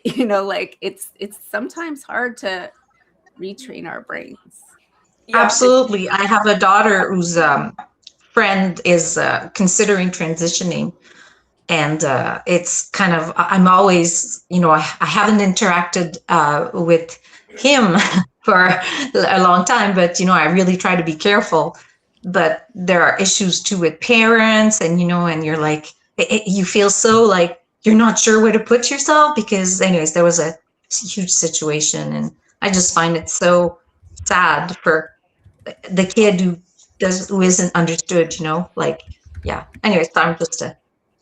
you know, like it's sometimes hard to retrain our brains. Yeah, Absolutely. I have a daughter whose friend is considering transitioning. And it's kind of, I'm always, you know, I haven't interacted with him for a long time, but, you know, I really try to be careful. But there are issues too with parents, and, you know, and you're like, you feel so like you're not sure where to put yourself because, anyways, there was a huge situation. And I just find it so sad for the kid who isn't understood, you know, like, yeah. Anyways, I'm just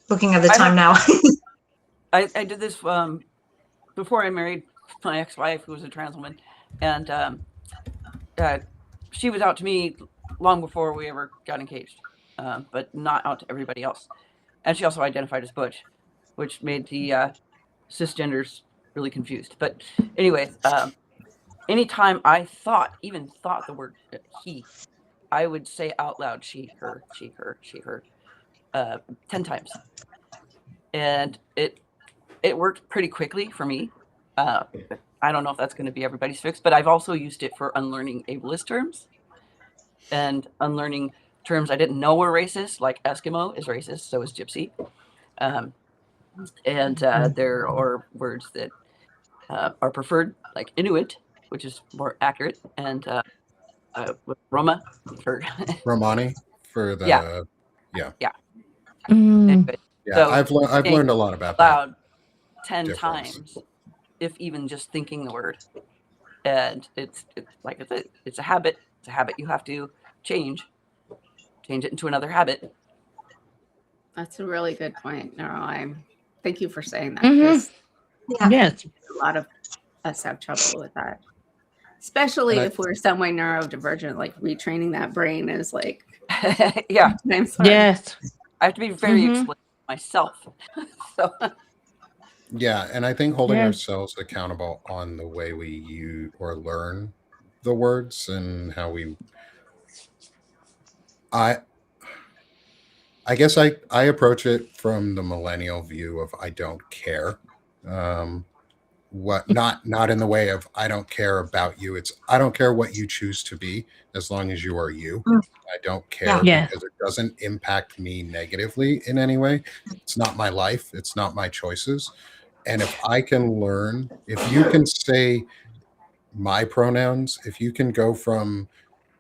looking at the time now. I did this before I married my ex-wife, who was a trans woman, and she was out to me long before we ever got engaged, but not out to everybody else. And she also identified as butch, which made the cisgenders really confused. But anyway, anytime I even thought the word he, I would say out loud she, her, she, her, she, her, 10 times. And it worked pretty quickly for me. I don't know if that's going to be everybody's fix, but I've also used it for unlearning ableist terms and unlearning terms I didn't know were racist, like Eskimo is racist, so is gypsy. And there are words that are preferred, like Inuit, which is more accurate, and Roma for Romani for the Yeah. yeah. Anyway, Yeah, so I've learned a lot about that. loud 10 difference. times, if even just thinking the word. And it's like it's a habit. It's a habit you have to change it into another habit. That's a really good point. No, thank you for saying that. Mhm. 'Cause Yeah. Yes. a lot of us have trouble with that, especially And if we're some way neurodivergent. Like retraining that brain is like Yeah, sometimes hard. Yes. I have to be very Mhm. explicit myself. So Yeah, and I think holding Yeah. ourselves accountable on the way we use or learn the words and how we I guess I approach it from the millennial view of I don't care. What not in the way of I don't care about you. It's I don't care what you choose to be as long as you are you. Mm. I don't care Yeah. because it doesn't impact me negatively in any way. It's not my life. It's not my choices. And if I can learn, if you can say my pronouns, if you can go from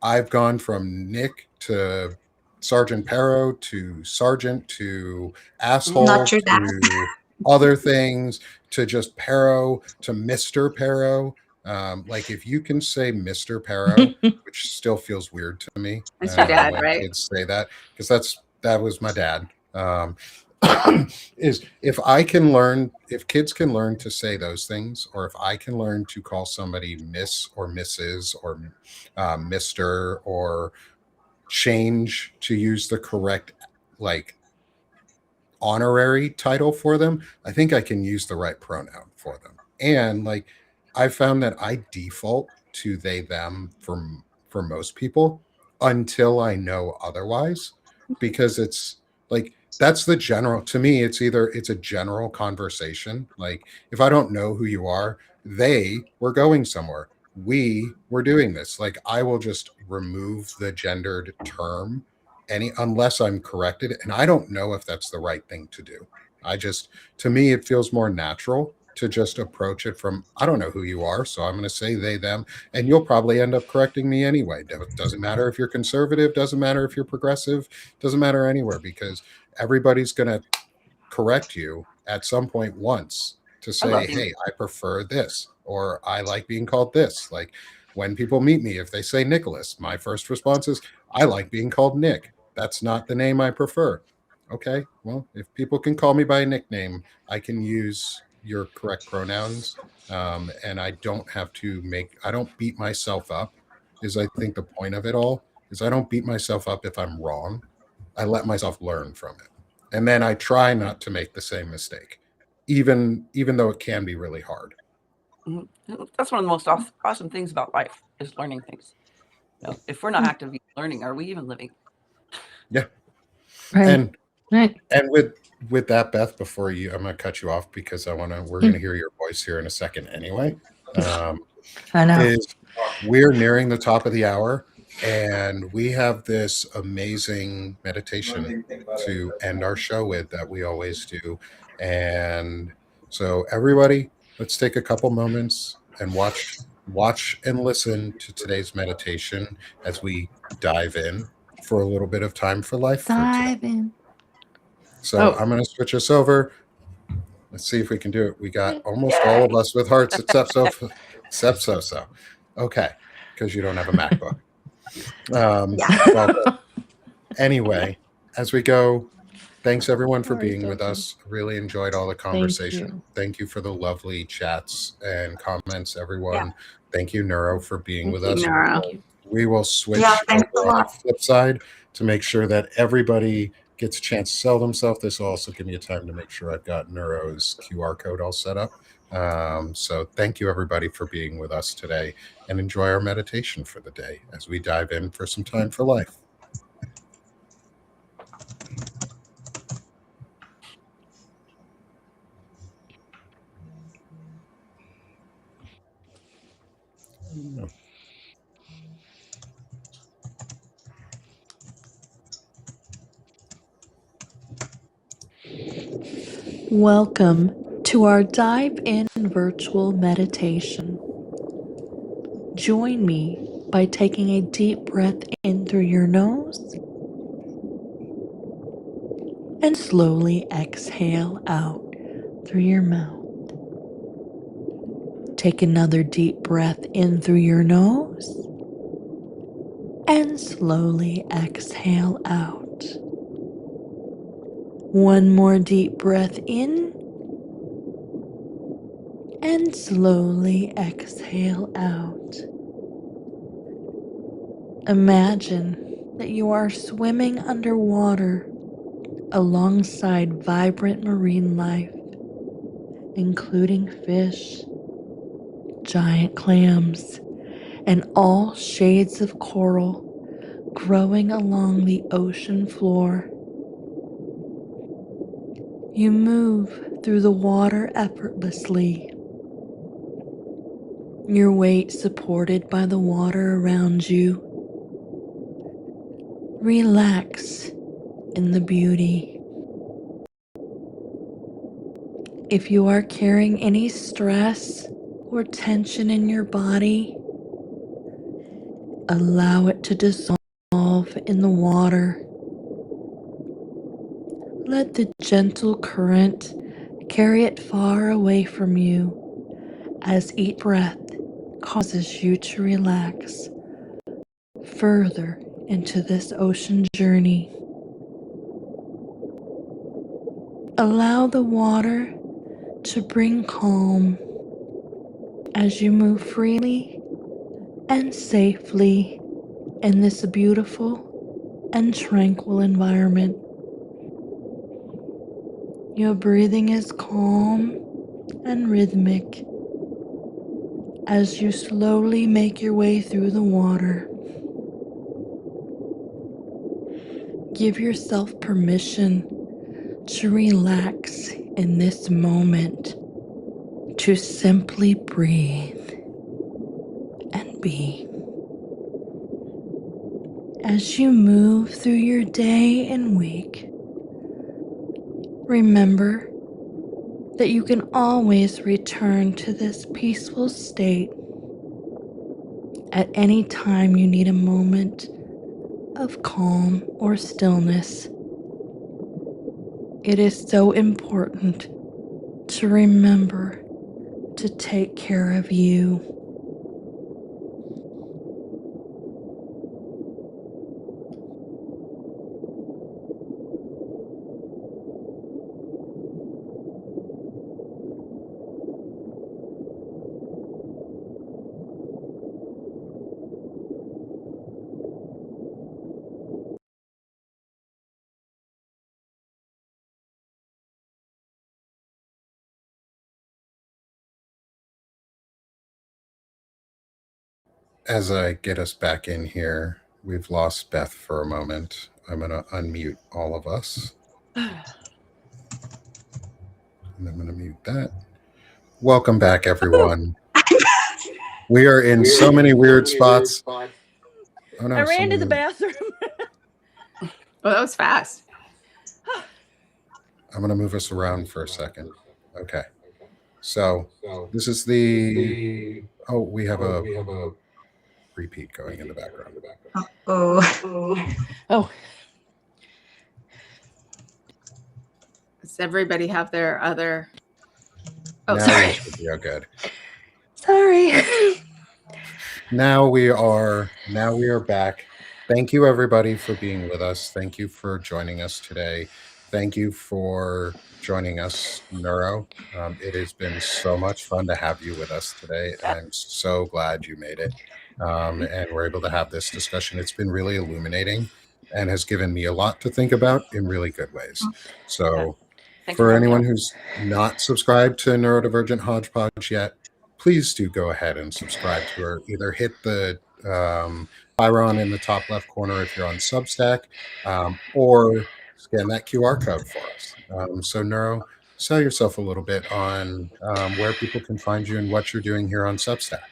I've gone from Nick to Sergeant Paro to Sergeant to Not asshole true that. to other things to just Paro to Mr. Paro. Like if you can say Mr. Paro, which still feels weird to me That's your dad, when right? kids say that, because that was my dad. Is if I can learn, if kids can learn to say those things, or if I can learn to call somebody Miss or Mrs. or Mr. or change to use the correct like honorary title for them, I think I can use the right pronoun for them. And like I found that I default to they them for most people until I know otherwise, because it's like that's the general to me it's either it's a general conversation, like if I don't know who you are, they were going somewhere, we were doing this, like I will just remove the gendered term any unless I'm corrected, and I don't know if that's the right thing to do. I just to me it feels more natural to just approach it from I don't know who you are, so I'm going to say they them, and you'll probably end up correcting me anyway. Doesn't matter if you're conservative, doesn't matter if you're progressive, doesn't matter anywhere, because everybody's going to correct you at some point once to say, hey, I prefer this, or I like being called this. Like when people meet me, if they say Nicholas, my first response is, I like being called Nick. That's not the name I prefer. Okay, well, if people can call me by a nickname, I can use your correct pronouns, and I don't have to I don't beat myself up. Is I think the point of it all is I don't beat myself up if I'm wrong. I let myself learn from it, and then I try not to make the same mistake, even though it can be really hard. Mhm. That's one of the most awesome things about life is learning things. You know, if we're not actively learning, are we even living? Yeah, Right. and Right. and with that, Beth, before you, I'm going to cut you off because we're going to hear your voice here in a second anyway. I know. Is we're nearing the top of the hour, and we have this amazing meditation to end our show with that we always do. And so, everybody, let's take a couple moments and watch and listen to today's meditation as we dive in for a little bit of time for life for today. Dive in. So Oh. I'm going to switch us over. Let's see if we can do it. We got almost all of us with hearts except so. Okay, because you don't have a MacBook. Yeah. Well, anyway, as we go, thanks everyone for Sorry, being with Dustin. us. Really enjoyed all the conversation. you. Thank you for the lovely chats and comments, everyone. Yeah. Thank you, Neuro, for being with you, us. Neuro. We will switch Yeah, thanks a over on lot. the flip side to make sure that everybody gets a chance to sell themselves. This will also give me a time to make sure I've got Neuro's QR code all set up. So thank you, everybody, for being with us today, and enjoy our meditation for the day as we dive in for some time for life. Welcome to our Dive In virtual meditation. Join me by taking a deep breath in through your nose and slowly exhale out through your mouth. Take another deep breath in through your nose and slowly exhale out. One more deep breath in and slowly exhale out. Imagine that you are swimming underwater alongside vibrant marine life, including fish, giant clams, and all shades of coral growing along the ocean floor. You move through the water effortlessly, your weight supported by the water around you. Relax in the beauty. If you are carrying any stress or tension in your body, allow it to dissolve in the water. Let the gentle current carry it far away from you as each breath causes you to relax further into this ocean journey. Allow the water to bring calm as you move freely and safely in this beautiful and tranquil environment. Your breathing is calm and rhythmic as you slowly make your way through the water. Give yourself permission to relax in this moment, to simply breathe and be. As you move through your day and week, remember that you can always return to this peaceful state at any time you need a moment of calm or stillness. It is so important to remember to take care of you. as I get us back in here, we've lost Beth for a moment. I'm going to unmute all of us. And I'm going to mute that. Welcome back, everyone. We are in so many weird spots. Oh, no, I ran to the bathroom. Oh, that was fast. I'm going to move us around for a second. Okay. So this is the... Oh, we have a repeat going in the background. Oh, Does everybody have their other? Oh, Now sorry. we should be all good. Sorry. Now we are back. Thank you, everybody, for being with us. Thank you for joining us today. Thank you for joining us, Neuro. It has been so much fun to have you with us today. I'm so glad you made it, and we're able to have this discussion. It's been really illuminating and has given me a lot to think about in really good ways. So Thanks for having me anyone on. who's not subscribed to NeuroDivergent Hodgepodge yet, please do go ahead and subscribe to her. Either hit the Byron in the top left corner if you're on Substack, or scan that QR code for us. So, Neuro, sell yourself a little bit on where people can find you and what you're doing here on Substack.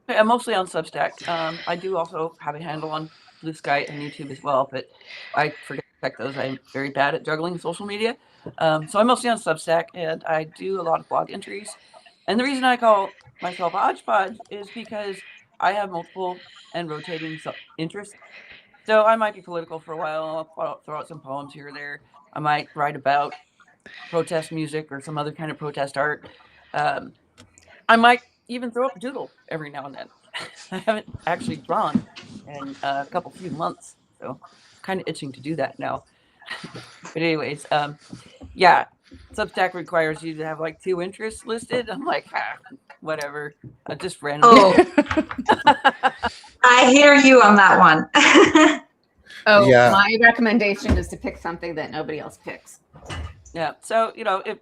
I'm mostly on Substack. I do also have a handle on Blue Sky and YouTube as well, but I forget to check those. I'm very bad at juggling social media. So I'm mostly on Substack, and I do a lot of blog entries. And the reason I call myself a hodgepodge is because I have multiple and rotating interests. So I might be political for a while. I'll throw out some poems here or there. I might write about protest music or some other kind of protest art. I might even throw up a doodle every now and then. I haven't actually drawn in a few months, so kind of itching to do that now. But anyways, yeah, Substack requires you to have like 2 interests listed. I'm like, whatever, just randomly. I hear you on that one. Oh, Yeah. my recommendation is to pick something that nobody else picks. Yeah, so if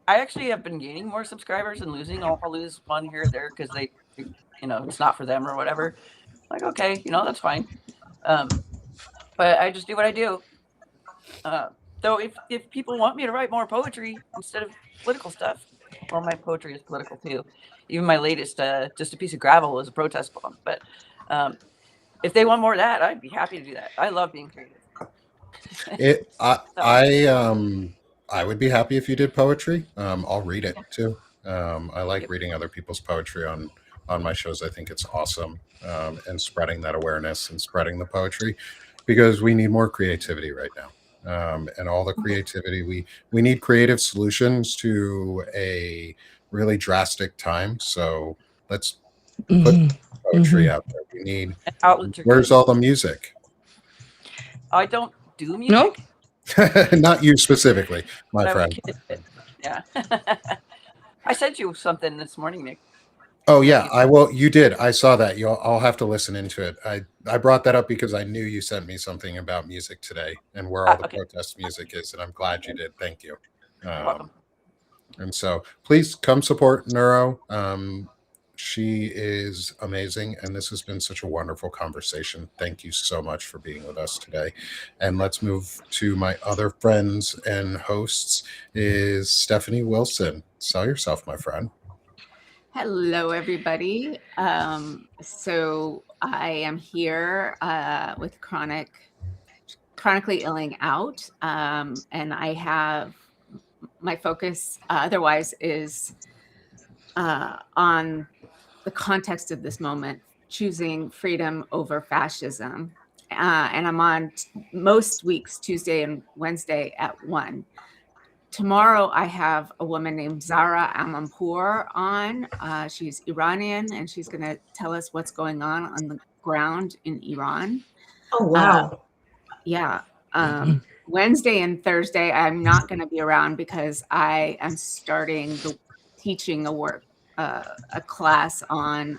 I actually have been gaining more subscribers and losing, I'll lose one here or there because they, it's not for them or whatever. Like, okay, that's fine. But I just do what I do. So if people want me to write more poetry instead of political stuff, well, my poetry is political too. Even my latest, Just a Piece of Gravel, is a protest poem. But if they want more of that, I'd be happy to do that. I love being creative. I would be happy if you did poetry. I'll read it too. I like reading other people's poetry on my shows. I think it's awesome, and spreading that awareness and spreading the poetry, because we need more creativity right now. And all the creativity, we need creative solutions to a really drastic time. So let's put poetry out there. We need. Outlets are Where's good. all the music? I don't do music. Not you specifically, my friend. Yeah. I sent you something this morning, Nick. Oh yeah, I will. You did. I saw that. I'll have to listen into it. I brought that up because I knew you sent me something about music today and where all the protest music is, and I'm glad you did. Thank you. You're welcome. And so please come support Neuro. She is amazing, and this has been such a wonderful conversation. Thank you so much for being with us today. And let's move to my other friends and hosts. Is Stephanie Wilson. Sell yourself, my friend. Hello, everybody. So I am here with Chronically Illing Out, and I have my focus otherwise is on the context of this moment, choosing freedom over fascism. And I'm on most weeks, Tuesday and Wednesday at 1. Tomorrow, I have a woman named Zara Amanpour on. She's Iranian, and she's going to tell us what's going on the ground in Iran. Oh, wow. Yeah. Wednesday and Thursday, I'm not going to be around because I am starting teaching a class on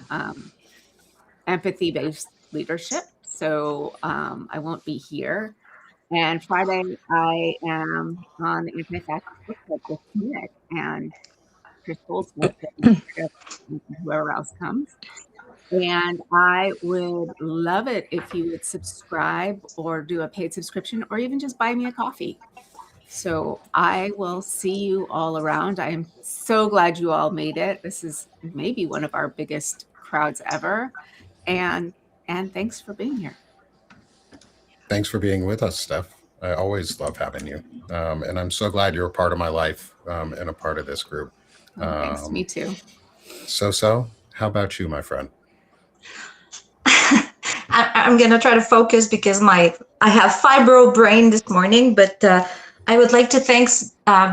empathy-based leadership. So I won't be here. And Friday, I am on the Anti-Fascist Book Club with Nick and Chris Goldsmith and whoever else comes. And I would love it if you would subscribe or do a paid subscription or even just buy me a coffee. So I will see you all around. I am so glad you all made it. This is maybe one of our biggest crowds ever. And thanks for being here. Thanks for being with us, Steph. I always love having you. And I'm so glad you're a part of my life and a part of this group. Oh, thanks. Me too. So, how about you, my friend? I'm gonna try to focus because I have fibro brain this morning, but I would like to thank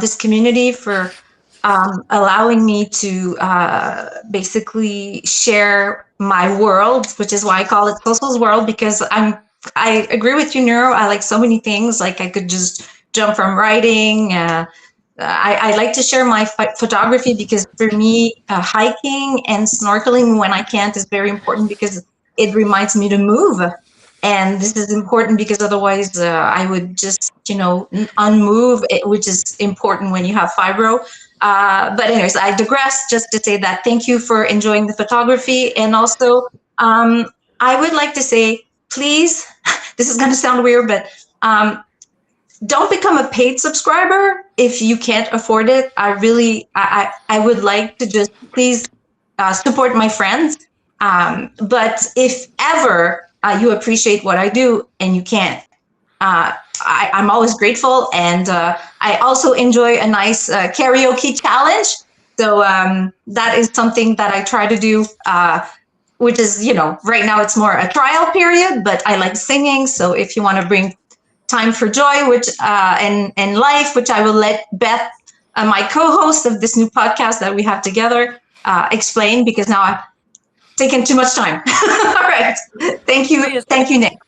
this community for allowing me to basically share my world, which is why I call it Social's World, because I agree with you, Neuro. I like so many things. Like I could just jump from writing. I like to share my photography because for me, hiking and snorkeling when I can't is very important because it reminds me to move. And this is important because otherwise I would just, unmove, which is important when you have fibro. But anyways, I digress just to say that thank you for enjoying the photography. And also, I would like to say, please, this is going to sound weird, but don't become a paid subscriber if you can't afford it. I would like to just please support my friends. But if ever you appreciate what I do and you can't, I'm always grateful. And I also enjoy a nice karaoke challenge. So that is something that I try to do, which is, right now it's more a trial period, but I like singing. So if you want to bring time for joy, which and life, which I will let Beth, my co-host of this new podcast that we have together, explain, because now I've taken too much time. All right. Thank you, Nick.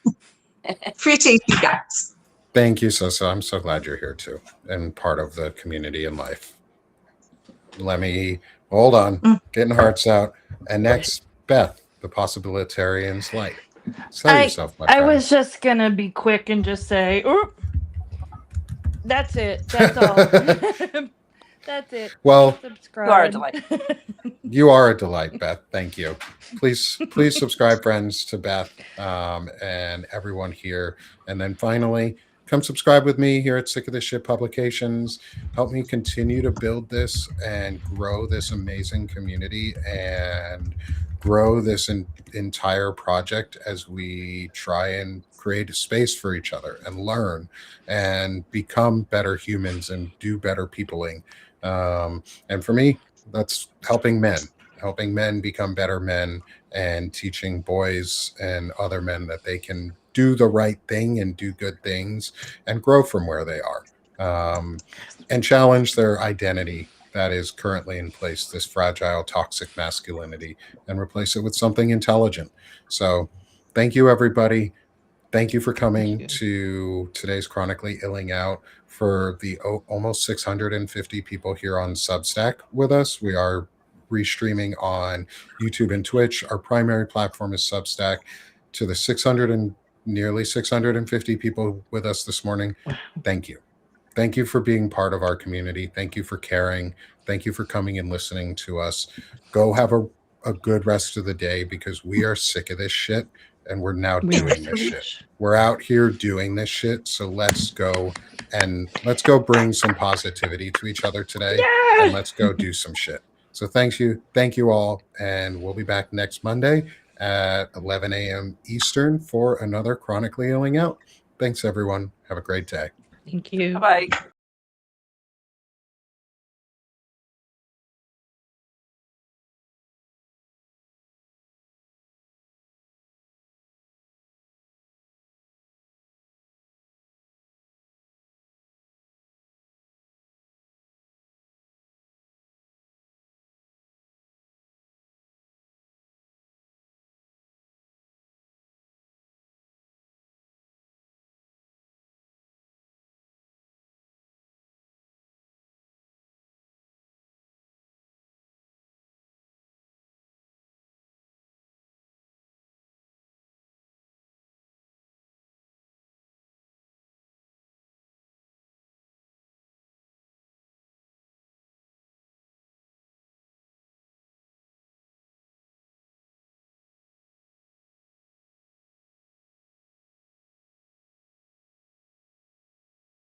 Appreciate you guys. Thank you, Sosa. I'm so glad you're here too and part of the community and life. Let me hold on, getting hearts out. And next, Beth, the Possibilitarian's Light. Sell yourself, my friend. I was just gonna be quick and just say, oop, that's it. That's all. That's it. Well, you are a delight. You are a delight, Beth. Thank you. Please subscribe, friends, to Beth and everyone here. And then finally, come subscribe with me here at Sick of This Shit Publications. Help me continue to build this and grow this amazing community and grow this entire project as we try and create a space for each other and learn and become better humans and do better peopling. And for me, that's helping men become better men and teaching boys and other men that they can do the right thing and do good things and grow from where they are, and challenge their identity that is currently in place, this fragile, toxic masculinity, and replace it with something intelligent. So thank you, everybody. Thank you for coming to today's Chronically Illing Out. For the almost 650 people here on Substack with us, we are restreaming on YouTube and Twitch. Our primary platform is Substack. To the nearly 650 people with us this morning, thank you. Thank you for being part of our community. Thank you for caring. Thank you for coming and listening to us. Go have a good rest of the day because we are sick of this shit and we're now doing this shit. We're out here doing this shit. So let's go bring some positivity to each other today. Yeah! And let's go do some shit. So thank you all. And we'll be back next Monday at 11 a.m. Eastern for another Chronically Illing Out. Thanks, everyone. Have a great day. Thank you. Bye-bye.